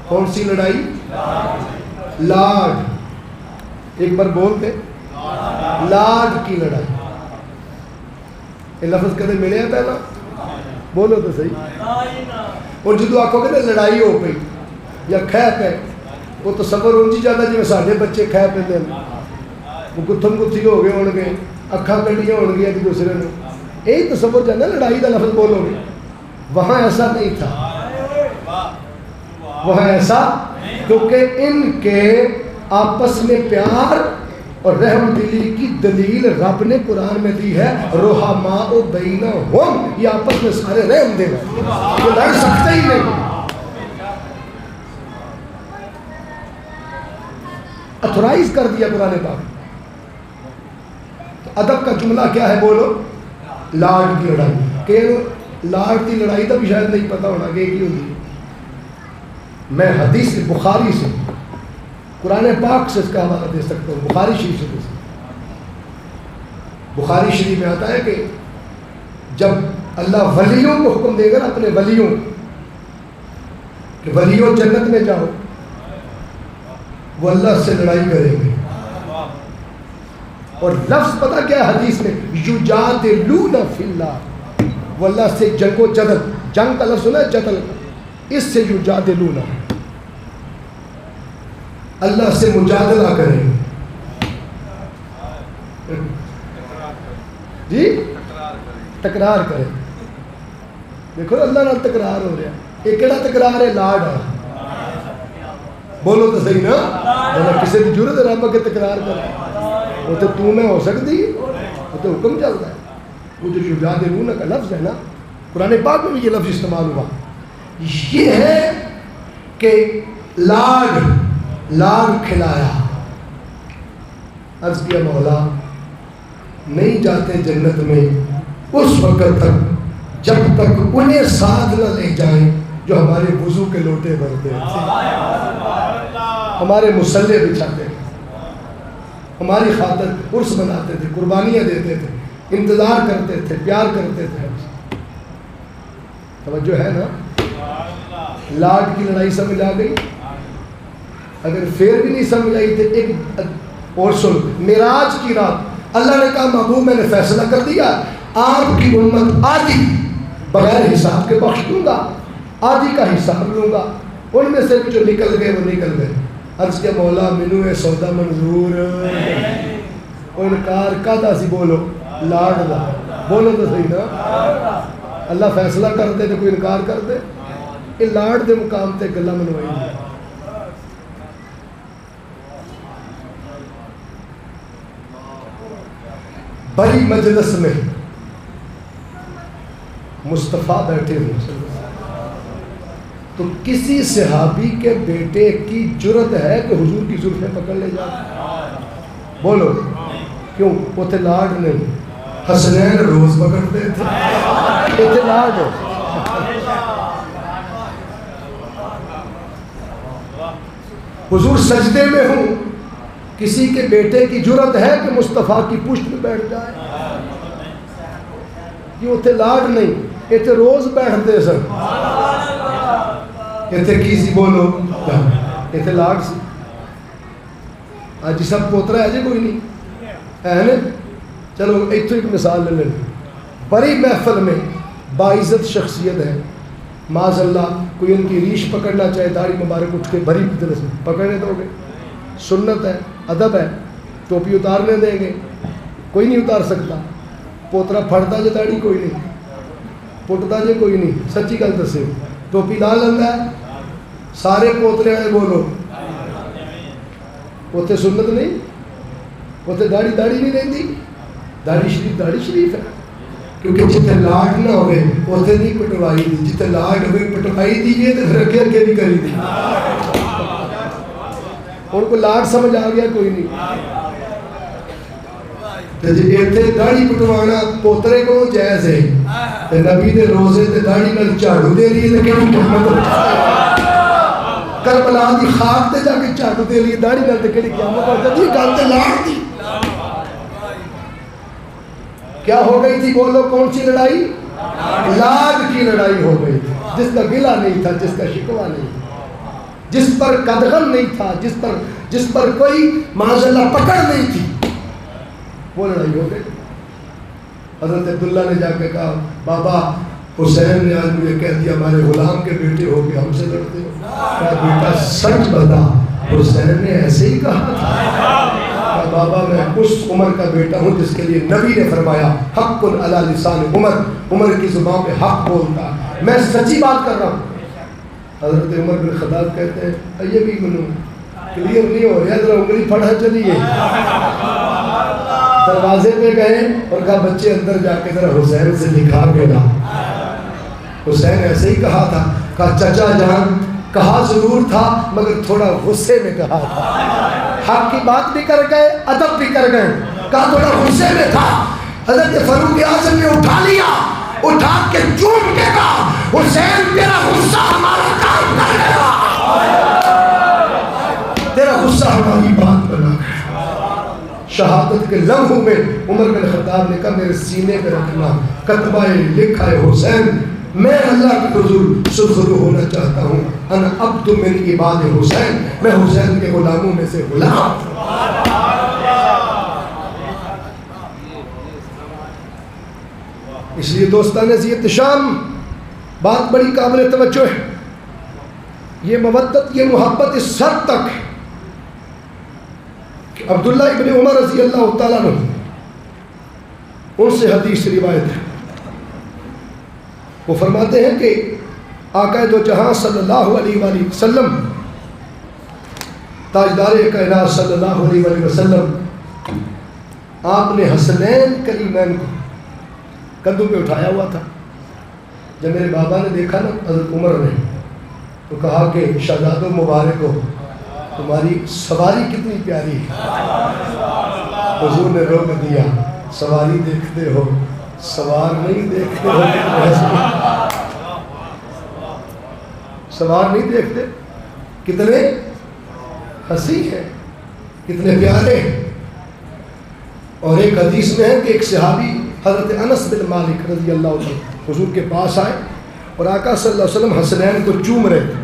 کون سی لڑائی؟ لاڈ. ایک بار بولتے لاڈ کی لڑائی. یہ لفظ کدے ملے ہیں پہلا؟ بولو تو صحیح. اور جدو آکھو گے نا لڑائی ہو گئی یا کھے پہ، وہ تو صبر ہوں جی زیادہ جی ساڈے بچے کھے پہ دیں، وہ گتھم گتھی ہو گئے ہون گے، اکھاں کٹیاں ہون گیا ایک دوسرے نے، یہی تصور جانا لڑائی کا لفظ بولو گے. وہاں ایسا نہیں تھا، وہاں ایسا کیونکہ ان کے آپس میں پیار اور رحم دلی کی دلیل رب نے قرآن میں دی ہے، رحماء بینہم، یہ آپس میں سارے رحم دے گئے، یہ لڑ سکتے ہی نہیں۔ اتھورائز کر دیا قرآن پاک۔ تو ادب کا جملہ کیا ہے بولو؟ لاڈ کی لڑائی۔ کہ لاڈ کی لڑائی تو بھی شاید نہیں پتہ ہونا کہ ایک ہی ہوتی ہے۔ میں حدیث بخاری سے، قرآن پاک سے اس کا حوالہ دے سکتا ہوں، بخاری شریف سے دے سکتا ہوں۔ بخاری شریف میں آتا ہے کہ جب اللہ ولیوں کو حکم دے گا اپنے ولیوں کہ ولیوں جنت میں جاؤ، وہ اللہ سے لڑائی کریں گے، اور لفظ پتہ کیا ہے حدیث میں؟ یجادلون فی اللہ، وہ اللہ سے جنگ و جدل، جنگ کا لفظ سنا ہے جدل، اس سے یجادلون، اللہ سے مجادلہ کریں جی، تکرار کریں۔ دیکھو اللہ نال تکرار ہو رہا ہے، یہ کیڑا تکرار ہے؟ لاڈ ہے۔ بولو تو صحیح نا، جب کسی کی ضرورت ہے رب کے تکرار کر، وہ تو میں ہو سکتی، وہ تو حکم چلتا ہے۔ وہ جو یجادلون کا لفظ ہے نا، قرآن پاک میں بھی یہ لفظ استعمال ہوا، یہ ہے کہ لاڈ کھلایا۔ عرض کیا مولا نہیں جاتے جنت میں اس وقت تک جب تک انہیں ساتھ نہ لے جائیں جو ہمارے وضو کے لوٹے بھرتے تھے، ہمارے مصلے بچھاتے تھے، ہماری خاطر عرس مناتے تھے، قربانیاں دیتے تھے، انتظار کرتے تھے، پیار کرتے تھے۔ توجہ ہے نا؟ لاڈ کی لڑائی سمجھ آ گئی؟ اگر پھر بھی نہیں سمجھ آئی تو ایک اور سن، معراج کی رات اللہ نے کہا محبوب میں نے فیصلہ کر دیا، آپ کی امت آدھی بغیر حساب کے بخش دوں گا، آدھی کا حساب لوں گا، ان میں سے بھی جو نکل گئے وہ نکل گئے۔ عرض کے مولا مینو اے سودا منظور، وہ انکار کہتا سی، بولو لاڈ دا، بولو تو صحیح نا۔ اللہ فیصلہ کرتے تو کوئی انکار کرتے؟ یہ لاڈ دے مقام تے گلا منوائی۔ بڑی مجلس میں مصطفیٰ بیٹھے ہوئے، تو کسی صحابی کے بیٹے کی جرت ہے کہ حضور کی زلفیں پکڑ لے جائے؟ بولو کیوں؟ وہ تھے لاڈ نہیں، حسنین روز پکڑتے تھے، وہ تھے لاڈ۔ حضور سجدے میں ہوں، کسی کے بیٹے کی جرت ہے کہ مصطفیٰ کی پشت میں بیٹھ جائے؟ یہ اتنے لاڈ نہیں، اتنے روز بیٹھتے سن، اتنے کی سی؟ بولو اتنے لاڈ سی۔ آج سب پوترا ہے جی کوئی نہیں ہے نا؟ چلو اتو ایک مثال لے لیں، بڑی محفل میں باعزت شخصیت ہے، معاذ اللہ کوئی ان کی ریش پکڑنا چاہے، داڑھی مبارک اٹھ کے بڑی مجلس میں پکڑنے دو گے؟ سنت ہے، ادب ہے، ٹوپی اتارنے دیں گے؟ کوئی نہیں اتار سکتا۔ پوترا پھڑتا جے داڑھی کوئی نہیں، پٹتا جے کوئی نہیں، سچی گل دسے، ٹوپی لا لینا ہے سارے پوترے والے، بولو اتنے سنت نہیں، اتنے داڑھی نہیں رہتی، داڑھی شریف ہے، کیونکہ جتنے لاڈ نہ ہوئے اتنے نہیں پٹوائی دی، جتنے لاڈ ہوئے پٹوائی دیجیے تو پھر اگے بھی کری دی۔ ان کو لاڈ سمجھ آ گیا کوئی نہیں۔ جی اتنے داڑھی پٹوانا پوترے کو جائز ہے، نبی دے روزے تے داڑھی نال جھاڑو دے لیے تے کیڑی قیامت؟ کربلا دی خاک تے جا کے جھاڑو دے لیے داڑھی نال تے کیڑی قیامت ہو جاتی؟ گل تے لاڈ دی۔ کیا ہو گئی تھی؟ بولو کون سی لڑائی؟ لاڈ کی لڑائی ہو گئی تھی، جس کا گلہ نہیں تھا، جس کا شکوہ نہیں تھا، جس پر قدغن نہیں تھا، جس پر کوئی معاذ اللہ پکڑ نہیں تھی، وہ لڑائی ہو گئی۔ حضرت عبداللہ نے جا کے کہا بابا حسین نے آج مجھے کہہ دیا ہمارے غلام کے بیٹے ہو کے ہم سے لڑتے ہو۔ کہا بیٹا سچ بتا، حسین نے ایسے ہی کہا تھا؟ کہا بابا میں اس عمر کا بیٹا ہوں جس کے لیے نبی نے فرمایا حق علی لسان عمر، عمر کی زبان پہ حق بولتا، میں سچی بات کر رہا ہوں۔ حضرت عمر بن خطاب کہتے ہیں یہ بھی منو کلیئر نہیں ہو رہا، ذرا انگلی پڑھا چلیے. دروازے پہ گئے اور کہا بچے اندر جا کے ذرا حسین سے لکھا کے لا. حسین ایسے ہی کہا تھا، کہا چچا جان کہا ضرور تھا مگر تھوڑا غصے میں کہا تھا. حق کی بات بھی کر گئے، ادب بھی کر گئے، کہا تھوڑا غصے میں تھا. حضرت فاروق اعظم نے اٹھا لیا، اٹھا کے چوم کے کہا حسین تیرا غصہ ہمارا کام کر گیا، تیرا غصہ ہماری بات بنا گیا. شہادت کے لمحوں میں عمر بن خطاب نے کہا میرے سینے پہ رکھنا کتبہ لکھا ہے حسین، میں اللہ کے حضور سرخرو ہونا چاہتا ہوں. انا عبد من عباد حسین، میں حسین کے غلاموں میں سے غلام. اس لیے دوستان عزیز شام بات بڑی قابل توجہ ہے. یہ مودت، یہ محبت اس حد تک ہے کہ عبداللہ ابن عمر رضی اللہ تعالیٰ عنہ ان سے حدیث روایت ہے. وہ فرماتے ہیں کہ آقا دو جہاں صلی اللہ علیہ وآلہ وسلم، تاجدار کائنات صلی اللہ علیہ وآلہ وسلم، آپ نے حسنین کریمین کو کندھوں پہ اٹھایا ہوا تھا. جب میرے بابا نے دیکھا نا حضرت عمر نے، تو کہا کہ شہزادو مبارک ہو، تمہاری سواری کتنی پیاری ہے. حضور نے روک دیا، سواری دیکھتے ہو سوار نہیں دیکھتے ہو، سوار نہیں دیکھتے، کتنے حسین ہیں، کتنے پیارے ہیں. اور ایک حدیث میں ہے کہ ایک صحابی حضرت انس بن مالک رضی اللہ عنہ حضور کے پاس آئے اور آقا صلی اللہ علیہ وسلم حسنین کو چوم رہے تھے.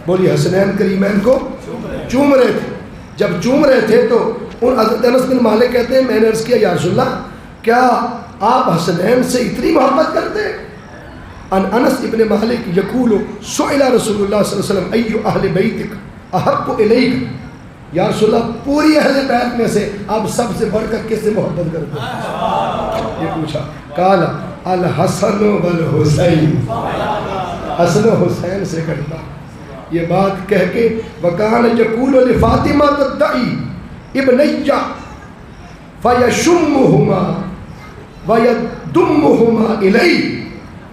بولی حسنین کریمین کو چوم رہے تھے. جب چوم رہے تھے تو ان حضرت انس بن مالک کہتے ہیں میں نے عرض کیا یا رسول اللہ کیا آپ حسنین سے اتنی محبت کرتے ہیں؟ ان انس ابن مالک یقول سئل رسول اللہ صلی اللہ علیہ وسلم ای اہل بیتک احب الیک، یا رسول اللہ پوری اہل بیت میں سے آپ سب سے بڑھ کر کس سے محبت کرتے ہیں؟ یہ پوچھا. قال الحسن والحسین، حسن و حسین سے کرتا. یہ بات کہہ کے وکان یقول لفاطمہ تدعی ابنیہ فیشمہما ویدمہما الی.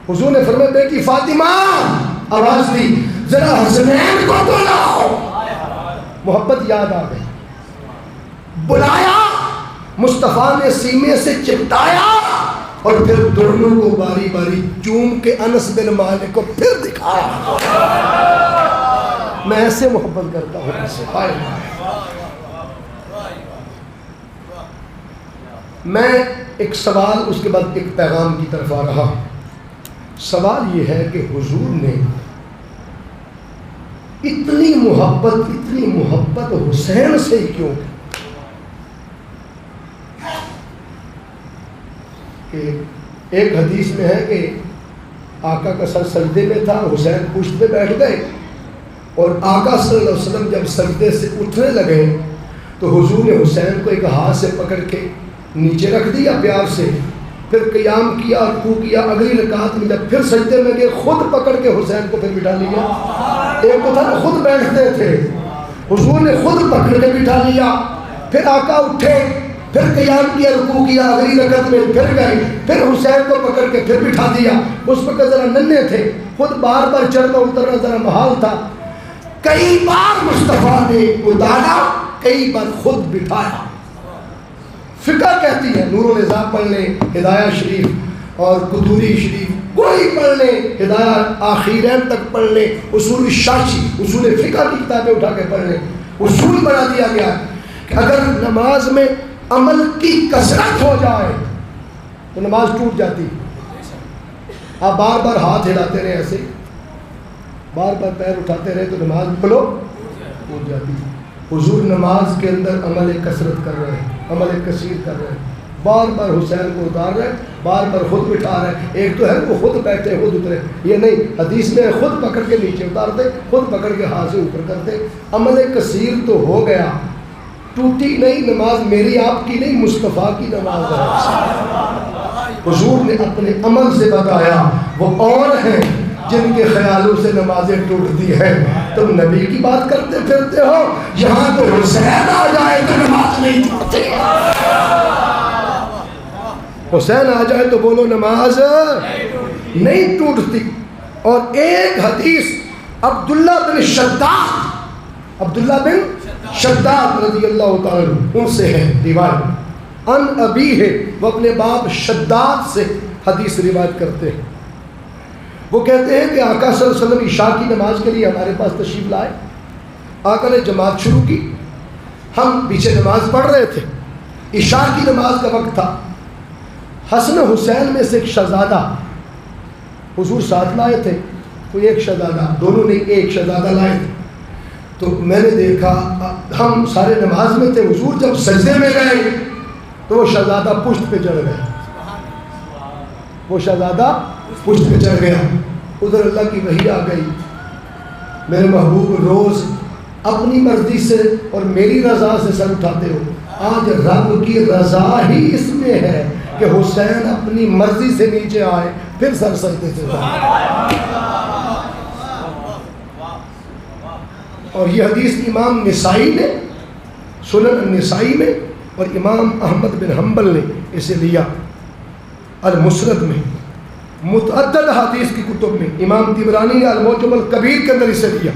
حضور نے فرمایا بیٹی فاطمہ، آواز دی ذرا حسنین کو بلاؤ. محبت یاد آ گئی، بلایا، مصطفیٰ نے سینے سے چپٹایا اور پھر دونوں کو باری باری چوم کے انس بن مالک کو پھر دکھایا. میں ایسے محبت کرتا ہوں اس سے. میں ایک سوال، اس کے بعد ایک پیغام کی طرف آ رہا. سوال یہ ہے کہ حضور نے اتنی محبت حسین سے ہی کیوں کہ ایک حدیث میں ہے کہ آقا کا سر سجدے میں تھا، حسین پشت پہ بیٹھ گئے اور آقا صلی اللہ علیہ وسلم جب سجدے سے اٹھنے لگے تو حضور نے حسین کو ایک ہاتھ سے پکڑ کے نیچے رکھ دیا پیار سے، پھر قیام کیا، رکوع کیا. اگلی رکعت میں جب پھر سجدے میں گئے خود پکڑ کے حسین کو پھر بٹھا لیا. ایک تو تھا خود بیٹھتے تھے، حضور نے خود پکڑ کے بٹھا لیا. پھر آقا اٹھے، پھر قیام کیا، رکوع کیا، اگلی رکعت میں پھر گئے، پھر حسین کو پکڑ کے پھر بٹھا دیا. اس وقت ذرا ننھے تھے، خود بار بار چڑھنا اترنا ذرا محال تھا. کئی بار مصطفیٰ نے اتارا، کئی بار خود بٹھایا. فقہ کہتی ہے نور النظام پڑھ لیں، ہدایہ شریف اور قدوری شریف کوئی پڑھ لیں، ہدایہ آخرین تک پڑھ لیں، اصول شاشی اصول فقہ کی کتابیں اٹھا کے پڑھ لیں. اصول بنا دیا گیا کہ اگر نماز میں عمل کی کثرت ہو جائے تو نماز ٹوٹ جاتی. آپ بار بار ہاتھ ہلاتے رہے، ایسے بار بار پیر اٹھاتے رہے تو نماز کھلو ٹوٹ جاتی. حضور نماز کے اندر عمل کثرت کر رہے ہیں، عمل کثیر کر رہے ہیں، بار بار حسین کو اتار رہے ہیں، بار بار خود بٹھا رہے ہیں. ایک تو ہے وہ خود بیٹھے خود اترے، یہ نہیں، حدیث میں خود پکڑ کے نیچے اتارتے، خود پکڑ کے ہاتھ سے اوپر کرتے. عمل کثیر تو ہو گیا، ٹوٹی نہیں نماز. میری آپ کی نہیں، مصطفیٰ کی نماز ہے. حضور نے اپنے عمل سے بتایا وہ اور ہیں جن کے خیالوں سے نمازیں ٹوٹتی ہیں. تم نبی کی بات کرتے پھرتے ہو, یہاں تو حسین آ جائے تو نماز نہیں ٹوٹتی. حسین آ جائے تو بولو نماز نہیں ٹوٹتی. اور ایک حدیث عبداللہ بن شداد رضی اللہ تعالیٰ عنہ ان سے ہے روایت. ان ابی ہے, وہ اپنے باپ شداد سے حدیث روایت کرتے ہیں. وہ کہتے ہیں کہ آقا صلی اللہ علیہ وسلم عشاء کی نماز کے لیے ہمارے پاس تشریف لائے. آقا نے جماعت شروع کی, ہم پیچھے نماز پڑھ رہے تھے. عشاء کی نماز کا وقت تھا. حسن حسین میں سے ایک شہزادہ حضور ساتھ لائے تھے, کوئی ایک شہزادہ, دونوں نے ایک شہزادہ لائے تھے. تو میں نے دیکھا, ہم سارے نماز میں تھے, حضور جب سجدے میں گئے تو وہ شہزادہ پشت پہ چڑھ گیا. وہ شہزادہ پشت پہ چڑھ گیا. ادھر اللہ کی وحی آ گئی, میرے محبوب روز اپنی مرضی سے اور میری رضا سے سر اٹھاتے ہو, آج رب کی رضا ہی اس میں ہے کہ حسین اپنی مرضی سے نیچے آئے پھر سر سجدے سے اٹھائے. اور یہ حدیث امام نسائی نے سنن النسائی میں اور امام احمد بن حنبل نے اسے لیا المسند میں, متعدد حدیث کی کتب میں. امام طبرانی نے المعجم الکبیر کے اندر اسے لیا.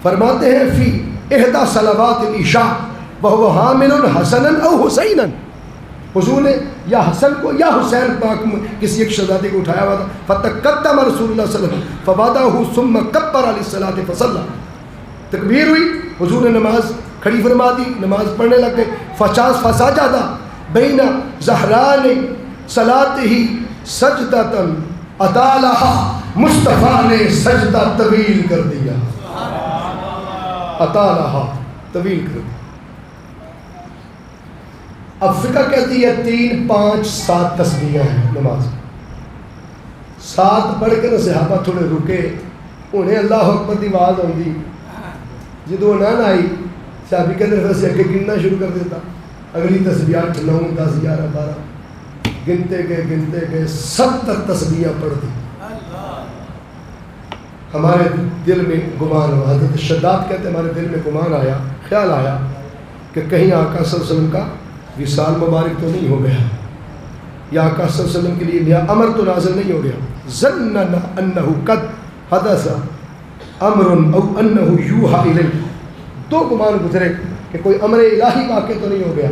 فرماتے ہیں فی احدی صلوات العشاء وهو حامل حسنا او حسینا, حضور نے یا حسن کو یا حسین پاک کسی ایک شہزادے کو اٹھایا ہوا تھا. فتقدم رسول اللہ صلی اللہ علیہ وسلم فوضعه ثم كبر علی الصلاۃ فصلى, تکبیر ہوئی, حضور نے نماز کھڑی فرما دی, نماز پڑھنے لگ گئے. فسجد بین ظہران صلاته سجدۃ اطالها, مصطفیٰ نے سجدہ طویل کر دیا. اطالها طویل کر دیا. اب فقہ کہتی ہے 3 5 7 تسبیحیں ہیں نماز. 7 پڑھ کے صحابہ تھوڑے رکے, انہیں اللہ اکبر دی آواز آئی. جدو نہ آئی صحابی کے اندر سے اگے گننا شروع کر دیتا. اگلی تسبیح 8 9 10 11 12 گنتے گئے 70 تسبیحیں پڑھ دی. ہمارے دل میں گمان ہوا, حضرت شداد کہتے ہیں ہمارے دل میں گمان آیا, خیال آیا کہ کہیں آقا صلی اللہ علیہ وسلم کا وصال مبارک تو نہیں ہو گیا, یا آقا صلی اللہ علیہ وسلم کے لیے نیا امر تو نازل نہیں ہو گیا. ظننا انه قد حدث امر او انه یوحى الیہ, 2 گمان گزرے کہ کوئی امر الہی واقع تو نہیں ہو گیا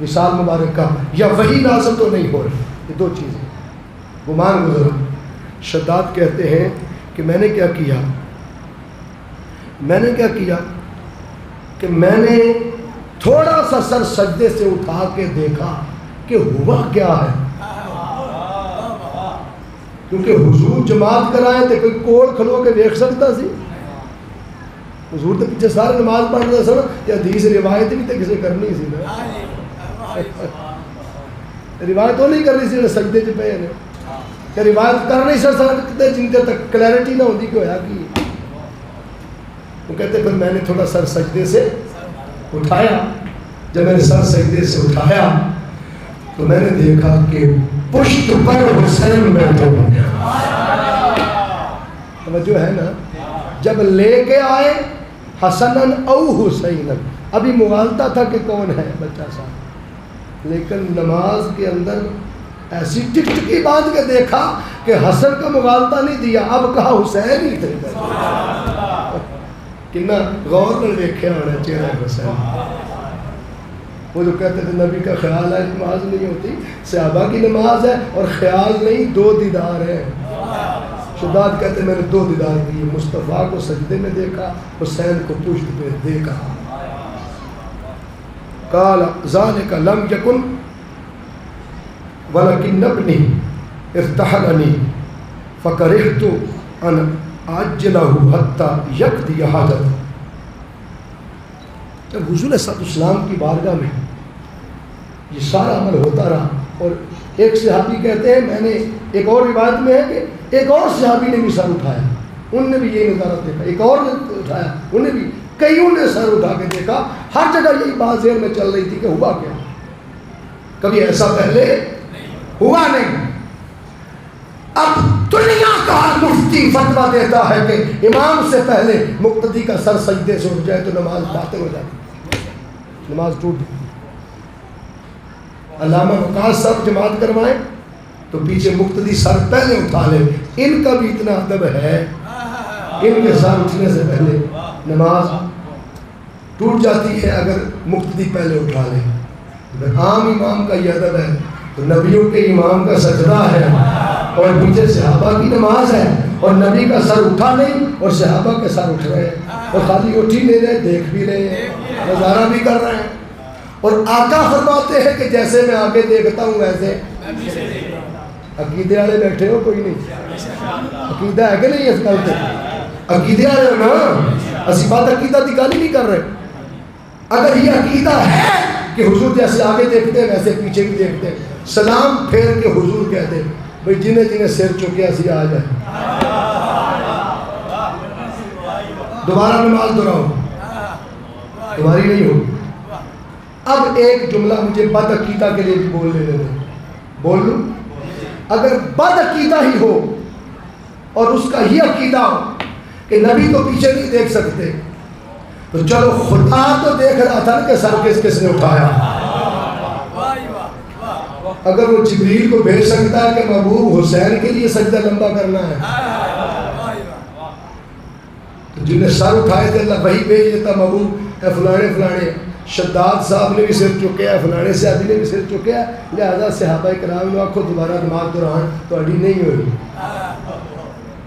وصال مبارک کا, یا وحی نازل تو نہیں ہو رہی. یہ 2 چیزیں گمان گزرا. شداد کہتے ہیں کہ میں نے کیا کیا کہ میں نے تھوڑا سا سر سجدے سے اٹھا کے دیکھا کہ ہوا کیا ہے, کیونکہ حضور جماعت کرائے تھے, کوئی کوڑ کھلو کے دیکھ سکتا سی. حضور تو پیچھے سارے نماز پڑھ رہے سن, یہ حدیث روایت بھی تو کسی کرنی سی نا, روایت تو نہیں کرنی سی, سجدے چ پے نے کہ روایت کر نہیں سکتے جن کے تک کلیئرٹی نہ ہوتی کہ ہویا کی. وہ کہتے پھر میں نے تھوڑا سر سجدے سے اٹھایا. جب میں نے سر سجدے سے اٹھایا تو میں نے دیکھا کہ پشت پر حسین بیٹھے ہوئے. توجہ ہے نا, جب لے کے آئے حسنن او حسینن, ابھی مغالطہ تھا کہ کون ہے بچہ صاحب, لیکن نماز کے اندر ایسی ٹک ٹکی باندھ کے دیکھا کہ حسن کا مغالطہ نہیں دیا, اب کہا حسین ہی تھے. کتنا غور کر دیکھا ہونا چہرہ حسین. وہ جو کہتے تھے نبی کا خیال ہے نماز نہیں ہوتی, صحابہ کی نماز ہے اور خیال نہیں, 2 دیدار ہیں. شداد کہتے میں نے 2 دیدار کیے, مصطفیٰ کو سجدے میں دیکھا, حسین کو پشت پہ دیکھا. قال ذلك لم يكن ولكن ابني ارتحلني فكرهت ان اعجله حتى يقضي حاجته. جب حضور صلی اللہ علیہ وسلم کی بارگاہ میں یہ سارا عمل ہوتا رہا, اور ایک صحابی کہتے ہیں میں نے, ایک اور روایت میں ہے کہ ایک اور صحابی نے بھی سر اٹھایا, ان نے بھی یہ نظارہ دیکھا, ایک اور نے اٹھایا, انہوں نے بھی, کئیوں نے سر اٹھا کے دیکھا. ہر جگہ یہی بات ذہن میں چل رہی تھی کہ ہوا کیا, کبھی ایسا پہلے ہوا نہیں. اب دنیا وہی فتویٰ دیتا ہے کہ امام سے پہلے مقتدی کا سر سجدے سے اٹھ جائے تو نماز باطل ہو جاتی، نماز ٹوٹ جاتی۔ علامہ وقاص صاحب جماعت کروائیں تو پیچھے مقتدی سر پہلے اٹھا لے، ان کا بھی اتنا ادب ہے، ان کے سر اٹھنے سے پہلے نماز ٹوٹ جاتی ہے اگر مقتدی پہلے اٹھا لے۔ اگر عام امام کا یہ ادب ہے تو نبیوں کے امام کا سجدہ ہے اور پیچھے صحابہ کی نماز ہے، اور نبی کا سر اٹھا نہیں اور صحابہ کے سر اٹھ رہے ہیں، اور خالی اٹھ ہی نہیں رہے، دیکھ بھی رہے ہیں، نظارہ بھی کر رہے ہیں۔ اور آقا فرماتے ہیں کہ جیسے میں آگے دیکھتا ہوں ویسے عقیدے والے بیٹھے ہو کوئی نہیں؟ عقیدہ ہے کہ نہیں؟ اس گل سے عقیدے والے ہو نا، اسی بات عقیدہ کی گل ہی نہیں کر رہے۔ اگر یہ عقیدہ ہے کہ حضور جیسے آگے دیکھتے ہیں ویسے پیچھے بھی دیکھتے ہیں، سلام پھیر کے حضور کہتے ہیں بھئی جنہیں جنہیں سر چکے اسی آ جائیں، دوبارہ نماز دہراؤ، تمہاری نہیں ہو۔ اب ایک جملہ مجھے بد عقیدہ کے لیے بھی بول لینے دیں، بول لوں؟ اگر بد عقیدہ ہی ہو اور اس کا یہ عقیدہ ہو کہ نبی تو پیچھے نہیں دیکھ سکتے، تو چلو خدا تو دیکھ رہا تھا نا کہ سر کس کس نے اٹھایا۔ اگر وہ جبریل کو بھیج سکتا ہے کہ محبوب حسین کے لیے سجدہ لمبا کرنا ہے، تو جنہیں سر اٹھائے تھے اللہ وہی بھیج دیتا، محبوب اے فلانے فلانے شداد صاحب نے بھی سر چکے ہیں، فلانے صحابی نے بھی سر چکے ہیں، لہذا صحابہ کرام نے آنکھوں دوبارہ نماز دوران تو اڈی نہیں ہوئی۔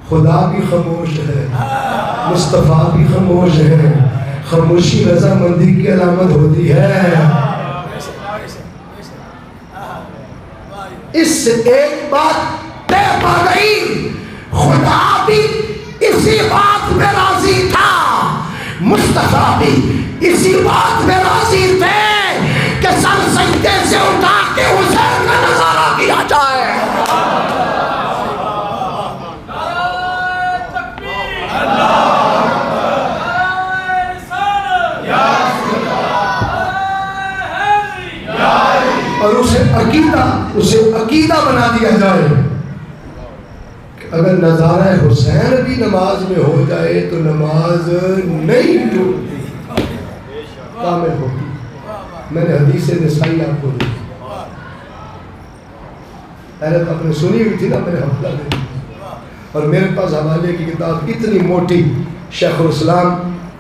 خدا بھی خاموش ہے، مصطفیٰ بھی خاموش ہے، خاموشی رضامندی کی علامت ہوتی ہے۔ اس سے ایک بات طے پا گئی، خدا بھی اسی بات پہ راضی تھا، مصطفیٰ بھی اسی بات پہ راضی تھے کہ سر سجدے سے اٹھا کے حسین کا نظارہ کیا جائے۔ اور اسے عقیدہ بنا دیا جائے کہ اگر نظارہ حسین بھی نماز میں ہو جائے تو نماز نہیں ٹوٹتی، کامل ہوتی۔ میں نے حدیث نسائی آپ کو دی، پہلے تو آپ نے سنی ہوئی تھی نا، میں نے حوالہ دے دی، اور میرے پاس حوالے کی کتاب اتنی موٹی، شیخ الاسلام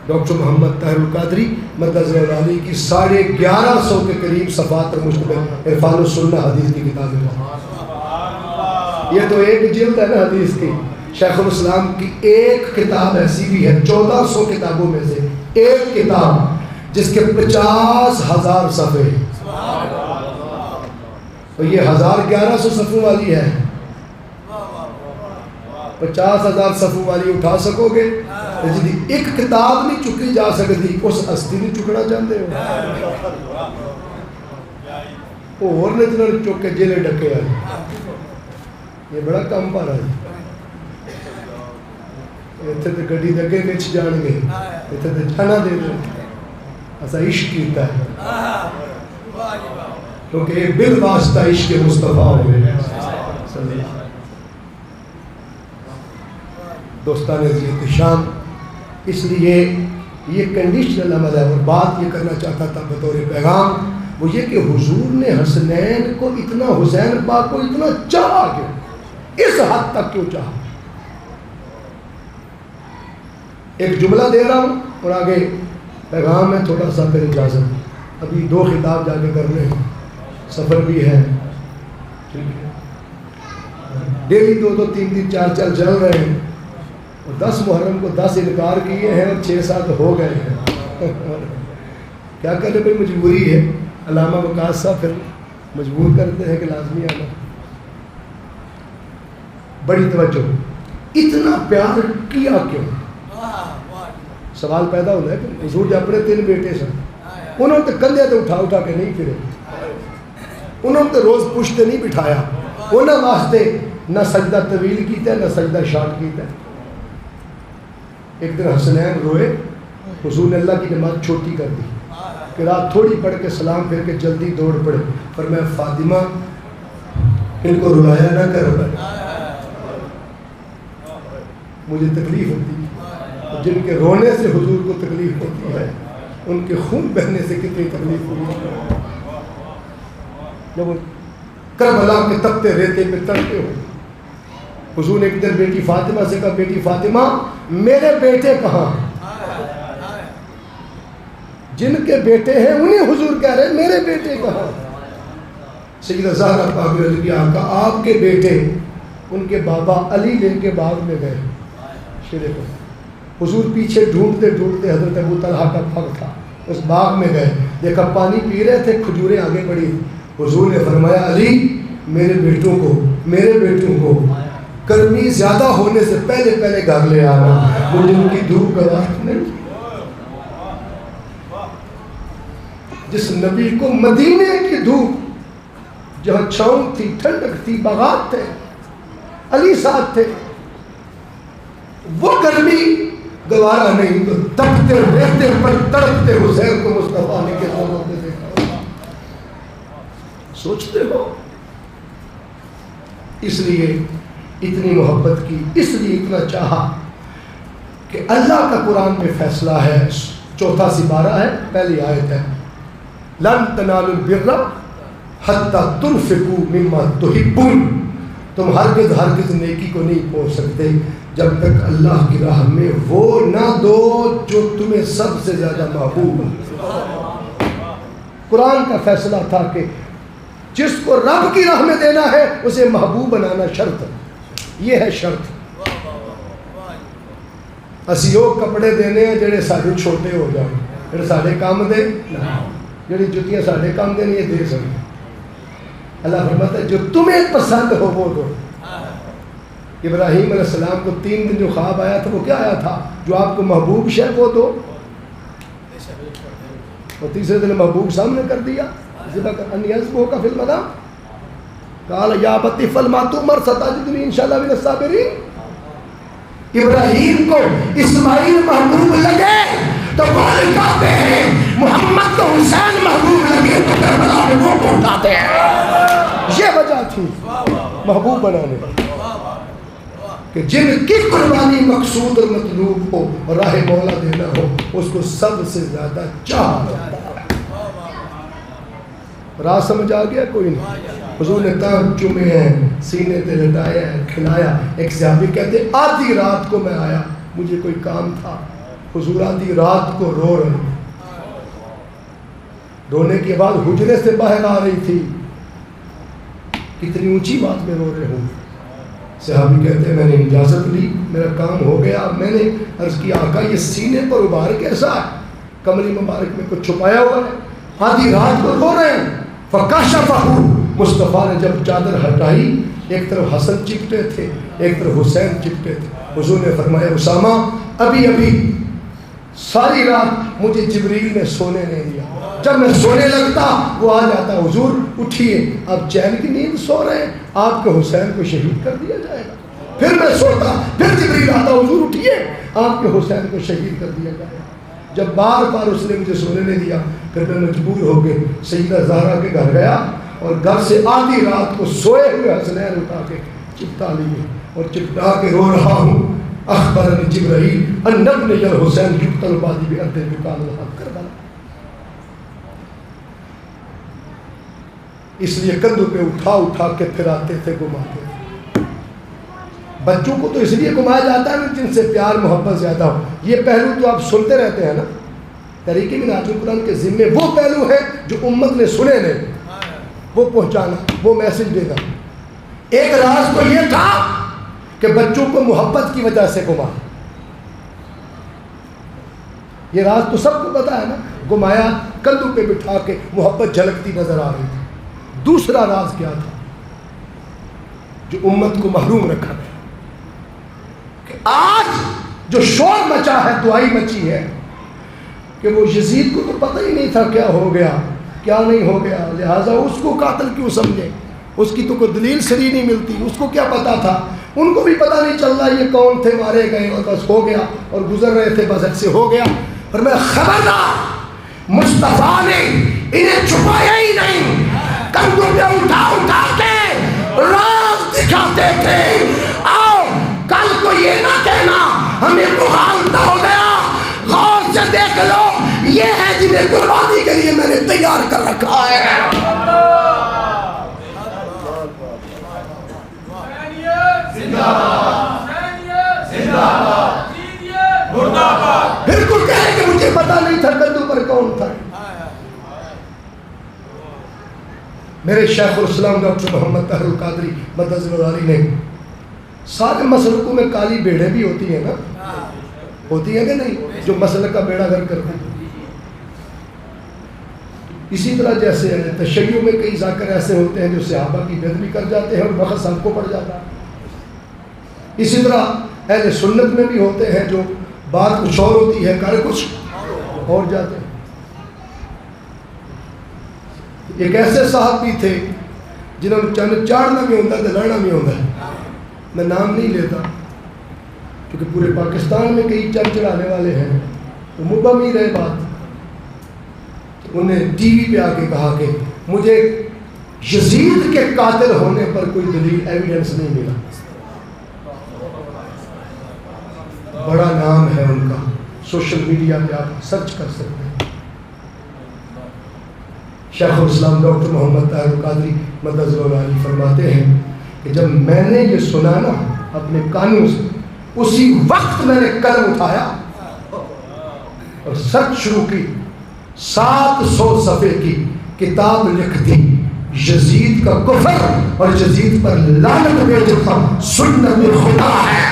ڈاکٹر محمد طاہر القادری مدظ علی کی 1150 کے قریب صفحات پر مشتمل عرفان السنہ حدیث کی کتاب ہے۔ یہ تو ایک جلد ہے نا حدیث کی، شیخ الاسلام کی ایک کتاب ایسی بھی ہے 1400 کتابوں میں سے ایک کتاب جس کے 50,000 صفحے، تو یہ 1150 صفحوں والی ہے، 50,000 صفحوں والی اٹھا سکو گے؟ جی ایک کتاب نہیں چکی جا سکتی، اس ہستی نہیں چکنا چاہتے ہو، اور نے جنہوں چک کے جیلے ڈکے ہیں، یہ بڑا کم پا رہا ہے۔ اتنے تو گڈی دے اگے وچ جان گے، اتنے تو جانا دے دیں، ایسا عشق کیتا ہے، کیونکہ یہ بالواسطہ عشق مصطفیٰ ہوئے۔ دوستان عزیز شام، اس لیے یہ کنڈیشنل عمل ہے۔ اور بات یہ کرنا چاہتا تھا بطور پیغام، وہ یہ کہ حضور نے حسنین کو اتنا، حسین پاک کو اتنا چاہا، کہ اس حد تک کیوں چاہا؟ ایک جملہ دے رہا ہوں اور آگے پیغام ہے، تھوڑا سا پھر اجازت، ابھی 2 خطاب جا کے کرنے ہیں، سفر بھی ہے، ڈیلی 2 3 4 چل رہے ہیں، اور 10 محرم کو 10 انکار کیے ہیں اور 6-7 ہو گئے ہیں۔ کیا کرے بھائی، مجبوری ہے۔ علامہ وقاص صاحب پھر مجبور کرتے ہیں کہ لازمی آنا۔ بڑی توجہ، اتنا پیار کیا کیوں؟ سوال پیدا ہوتا ہے کہ حضور جب اپنے 3 بیٹے سن، انہوں نے کندھے تو اٹھا کے نہیں پھرے، انہوں نے روز پشت نہیں بٹھایا، انہوں واسطے نہ سجدہ طویل کیتا ہے نہ سجدہ شارٹ کیتا ہے۔ ایک دن حسنین روئے، حضور نے اللہ کی نماز چھوٹی کر دی کہ رات تھوڑی پڑھ کے سلام پھر کے جلدی دوڑ پڑے، فرمایا فاطمہ ان کو رلایا نہ کر، مجھے تکلیف ہوتی ہے، اور جن کے رونے سے حضور کو تکلیف ہوتی ہے ان کے خون بہنے سے کتنی تکلیف ہوئی ہے۔ جب وہ کربلا کے تپتے ریتے پہ تڑپے ہو، حضور نے ایک دن بیٹی فاطمہ سے کہا بیٹی فاطمہ میرے بیٹے کہاں؟ جن کے بیٹے ہیں انہیں حضور کہہ رہے ہیں میرے بیٹے کہاں؟ سیدہ زہرا پاک رضی اللہ عنہا کا آپ کے بیٹے ان کے بابا علی لے کے باغ میں گئے، حضور پیچھے ڈھونڈتے ڈھونڈتے حضرت ابو طلحہ کا پھگ تھا اس باغ میں گئے، دیکھا پانی پی رہے تھے، کھجوریں آگے بڑھی، حضور نے فرمایا علی میرے بیٹوں کو گرمی زیادہ ہونے سے پہلے پہلے گھر لے آنا، مجھے ان کی دھوپ گوارا نہیں۔ جس نبی کو مدینے کی دھوپ جہاں چھاؤں تھی، ٹھنڈک تھی، باغات تھے، علی ساتھ تھے، وہ گرمی گوارا نہیں تو تپتے رہتے پر تڑپتے حسین کو مصطفیٰ نے کس نظر سے دیکھا۔ سوچتے ہو اس لیے اتنی محبت کی، اس لیے اتنا چاہا کہ اللہ کا قرآن میں فیصلہ ہے، 4 سپارہ ہے، پہلی آیت ہے لن تنالوا البر حتی تنفقوا مما تحبون، تم ہرگز نیکی کو نہیں پہنچ سکتے جب تک اللہ کی راہ میں وہ نہ دو جو تمہیں سب سے زیادہ محبوب ہے۔ قرآن کا فیصلہ تھا کہ جس کو رب کی راہ میں دینا ہے اسے محبوب بنانا شرط ہے، یہ ہے شرط۔ اسی وہ کپڑے دینے ہیں جڑے سارے چھوٹے ہو جائیں، جڑے سارے کام دے، جڑی جتیاں سارے کام دے نہیں دے سکتے۔ اللہ فرماتا ہے جو تمہیں پسند ہو وہ دو۔ ابراہیم علیہ السلام کو 3 دن جو خواب آیا تھا وہ کیا آیا تھا؟ جو آپ کو محبوب شے وہ دو، اور تیسرے دن محبوب سامنے کر دیا، کا فلم ادا قال یا ابت افعل ما تؤمر ستجدنی انشاءاللہ من الصابرین۔ ابراہیم کو اسماعیل محبوب لگے تو بول کہتے ہیں، محمد کو حسین محبوب لگے تو کربلا میں وہ پہنچاتے ہیں۔ یہ وجہ تھی محبوب بنانے کہ جن کی قربانی مقصود اور مطلوب ہو اور راہ مولا دینا ہو اس کو سب سے زیادہ چاہا جاتا ہے۔ راز سمجھ آ گیا کوئی نہیں؟ حضور نے تان چومے ہیں، سینے تے لٹایا ہے، کھلایا۔ ایک صحابی کہتے ہیں آدھی رات کو میں آیا، مجھے کوئی کام تھا، حضور آدھی رات کو رو رہے، رونے کے بعد حجرے سے باہر آ رہی تھی، کتنی اونچی بات میں رو رہے ہوں۔ صحابی کہتے ہیں میں نے اجازت لی، میرا کام ہو گیا۔ میں نے عرض کیا آقا یہ سینے پر ابھار کیسا ہے؟ کمری مبارک میں کچھ چھپایا ہوا ہے، آدھی رات کو رو رہے ہیں۔ فَكَشَفَهُ، مصطفیٰ نے جب چادر ہٹائی، ایک طرف حسن چپٹے تھے ایک طرف حسین چپٹے تھے۔ حضور نے فرمایا اسامہ ابھی ساری رات مجھے جبریل نے سونے نہیں دیا، جب میں سونے لگتا وہ آ جاتا، حضور اٹھیے آپ چین کی نیند سو رہے ہیں، آپ کے حسین کو شہید کر دیا جائے گا۔ پھر میں سوتا، پھر جبریل آتا، حضور اٹھیے آپ کے حسین کو شہید کر دیا جائے گا۔ جب بار بار اس نے مجھے سونے نہیں دیا پھر میں مجبور ہو کے سیدہ زہرا کے گھر گیا اور گھر سے آدھی رات کو سوئے ہوئے حسنین اٹھا کے چپٹا لیے اور چپٹا کے رو رہا ہوں۔ اخبرنی جبرائیل ان ابن الحسین یقتل بادی بارض یقال لها کربلا۔ اس لیے کندھوں پہ اٹھا اٹھا کے پھراتے تھے، گھماتے تھے۔ بچوں کو تو اس لیے گھمایا جاتا ہے نا جن سے پیار محبت زیادہ ہو۔ یہ پہلو تو آپ سنتے رہتے ہیں نا، طریقے منہاج القرآن کے ذمے وہ پہلو ہیں جو امت نے سنے نہیں، وہ پہنچانا، وہ میسج دینا۔ ایک راز تو یہ تھا کہ بچوں کو محبت کی وجہ سے گھما، یہ راز تو سب کو پتا ہے نا، گھمایا کندھوں پہ بٹھا کے، محبت جھلکتی نظر آ رہی تھی۔ دوسرا راز کیا تھا جو امت کو محروم رکھا گیا کہ آج جو شور مچا ہے، دعائی مچی ہے کہ وہ یزید کو تو پتہ ہی نہیں تھا کیا ہو گیا کیا نہیں ہو گیا، لہٰذا اس کو قاتل کیوں سمجھے، اس کی تو کوئی دلیل سری نہیں ملتی، اس کو کیا پتا تھا، ان کو بھی پتہ نہیں چل رہا یہ کون تھے، مارے گئے اور بس ہو گیا، اور گزر رہے تھے بس ایسے ہو گیا۔ پر میں خبردار، مصطفیٰ نے انہیں چھپایا ہی نہیں، کندھوں پہ اٹھا اٹھا کے راز دکھاتے تھے۔ آؤ کل کو یہ نہ کہنا ہمیں مغالطہ ہو گیا. غور سے دیکھ لو, یہ ہے جنہیں قربانی کے لیے میں نے تیار کر رکھا ہے. بالکل کہے کہ مجھے پتا نہیں تھا کندو پر کون تھا. میرے شیخ الاسلام ڈاکٹر محمد طاہر القادری مدد العالی نے سارے مسلکوں میں کالی بیڑے بھی ہوتی ہیں نا, ہوتی ہیں کہ نہیں, جو مسلک کا بیڑا گھر کرتے ہیں. اسی طرح جیسے تشیع میں کئی ذاکر ایسے ہوتے ہیں جو صحابہ کی بے ادبی کر جاتے ہیں اور وقت سب کو پڑ جاتا ہے. اسی طرح اہل سنت میں بھی ہوتے ہیں جو بات کچھ اور ہوتی ہے کر کچھ اور جاتے ہیں. ایک ایسے صاحب بھی تھے جنہوں نے چاڑنا بھی ہوتا ہے لڑنا بھی ہوتا ہے. میں نام نہیں لیتا کیونکہ پورے پاکستان میں کئی چڑھانے والے ہیں, وہ مبہم رہے بات. انہیں ٹی وی پہ آ کے کہا کہ مجھے یزید کے قاتل ہونے پر کوئی دلیل ایویڈنس نہیں ملا. بڑا نام ہے ان کا, سوشل میڈیا پہ آپ سرچ کر سکتے ہیں. شیخ الاسلام ڈاکٹر محمد طاہر القادری مدد العالی فرماتے ہیں کہ جب میں نے یہ سنا نا اپنے کانوں سے, اسی وقت میں نے قلم اٹھایا اور سرچ شروع کی. 700 صفحے کی کتاب لکھ دی, یزید کا کفر اور یزید پر لعنت بھیجتا سنت خدا ہے.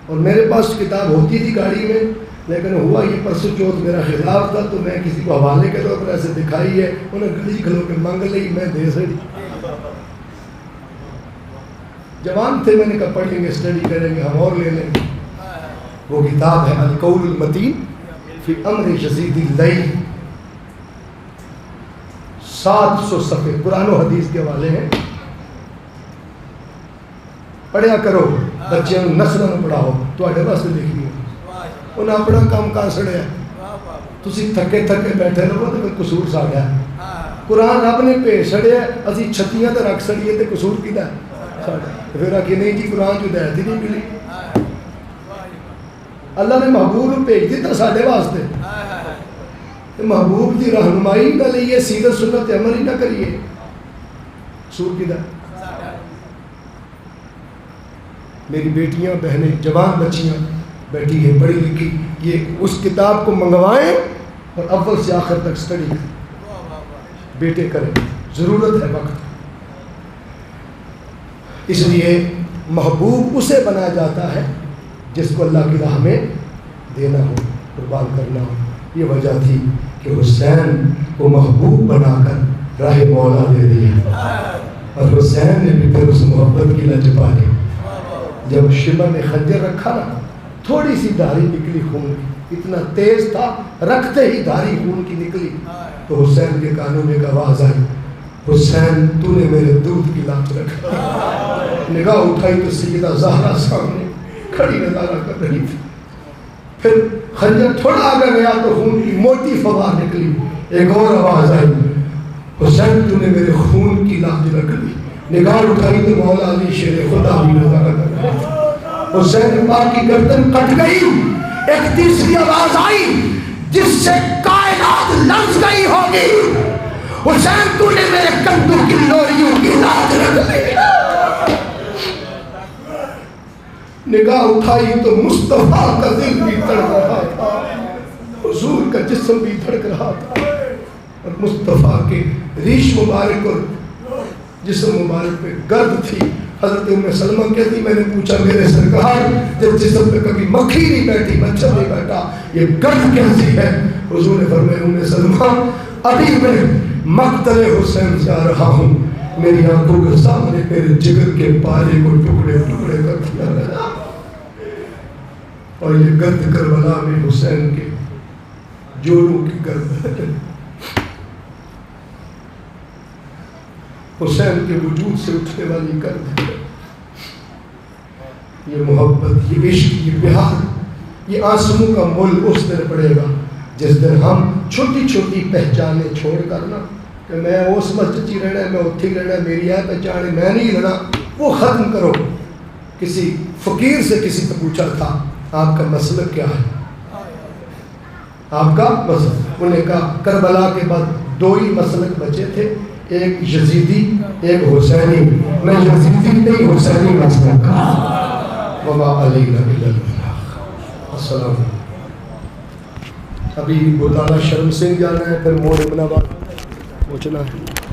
اور میرے پاس کتاب ہوتی تھی گاڑی میں, لیکن ہوا یہ پرسوں چوتھ میرا خلاف تھا تو میں کسی کو حوالے کے طور پر ایسے دکھائی ہے, انہیں گلی کھلو کے مانگ لی, میں دے سڑی. جوان تھے, میں نے کہا پڑھیں گے, اسٹڈی کریں گے, ہم اور لے لیں گے. وہ کتاب ہے القول المتین فی امر یزید اللیل. 700 صفحے قرآن و حدیث کے حوالے ہیں, پڑھیا کرو. بچے نسلوں میں پڑھاؤ, تھوڑے واسطے دیکھیے. انہیں اپنا کام کہاں سڑیا, تسی تھکے تھکے بیٹھے رہو تو کوئی قصور ساڈا ہے. قرآن رب نے بھیج سڑیا, اسی چھتیاں تے رکھ سڑیے تے قصور کیدا ہے. پھر آخی نہیں جی قرآن جو ہدایت ہی نہیں ملی. اللہ نے محبوب بھیج دیتا ساڈے واسطے, محبوب کی رہنمائی نہ لئیے, سیدھا سنت عمل ہی نہ کریے. قصور کیدا. میری بیٹیاں بہنیں جوان بچیاں بیٹھی ہیں پڑھی لکھی, یہ اس کتاب کو منگوائیں اور اول سے آخر تک اسٹڈی کریں. بیٹے کریں, ضرورت ہے وقت. اس لیے محبوب اسے بنایا جاتا ہے جس کو اللہ کی راہ میں دینا ہو, قربان کرنا ہو. یہ وجہ تھی کہ حسین کو محبوب بنا کر راہ مولا دے دیا, اور حسین نے بھی پھر اس محبت کی لج پا لی. جب شمر نے خنجر رکھا نا, تھوڑی سی دھاری نکلی خون کی, اتنا تیز تھا, رکھتے ہی دھاری خون کی نکلی. تو حسین کے کانوں میں ایک آواز آئی, حسین تو نے میرے دودھ کی لات رکھا. نگاہ اٹھائی تو سیدہ زہرا سامنے کھڑی نظارہ کر رہی تھی. پھر خنجر تھوڑا آگے گیا تو خون کی موٹی فوار نکلی. ایک اور آواز آئی, حسین تو نے میرے خون کی لات رکھ لی. نگاہ اٹھائی تو مولا علی شیر خدا بھی نظارہ کر رہے تھے. حسین پاک کی گردن کٹ گئی. ایک تیسری آواز آئی جس سے کائنات لرز گئی ہوگی, حسین تو نے میرے کندھوں کی لوریوں کی لات رکھ لی. نگاہ اٹھائی تو مصطفیٰ کا دل بھی تڑپ رہا تھا, حضور کا جسم بھی دھڑک رہا تھا, اور مصطفیٰ کے ریش مبارک اور جسم مبارک پہ گرد تھی. حضرت ام سلمہ کہتی, میں نے پوچھا میرے سرکار جب جسم پہ کبھی مکھی نہیں بیٹھی, مچھر نہیں بیٹھا, یہ گرد کیسی ہے؟ حضور نے فرمایا, ام سلمہ ابھی میں مقتل حسین سے آ رہا ہوں, میری آنکھوں کے سامنے میرے جگر کے پالے کو ٹکڑے ٹکڑے کر دیا گیا, اور یہ گرد کربلا میں حسین کے جوڑوں کی گرد ہے. حسین کے وجود سے اٹھنے والی گرد ہے. یہ محبت، یہ عشق، یہ پیار، یہ آنسوؤں کا مول اس دن پڑے گا جس دن ہم چھوٹی چھوٹی پہچانیں چھوڑ کر نا کہ میں اس مسجد ہی رہنا ہے، میں اتھی رہنا ہے، میری ہے پہچان، میں نہیں رہنا، وہ ختم کرو۔ کسی فقیر سے کسی نے پوچھا تھا آپ کا مسلک کیا ہے، آپ کا مسلک؟ انہوں نے کہا کربلا کے بعد 2 ہی مسلک بچے تھے، ایک یزیدی ایک حسینی، میں یزیدی نہیں حسینی مسلک کا، وما علینا الا البلاغ۔ السلام علیکم۔ ابھی بطالہ شرم سنگھ جانا ہے، پھر موڑ ابن آباد پہنچنا ہے۔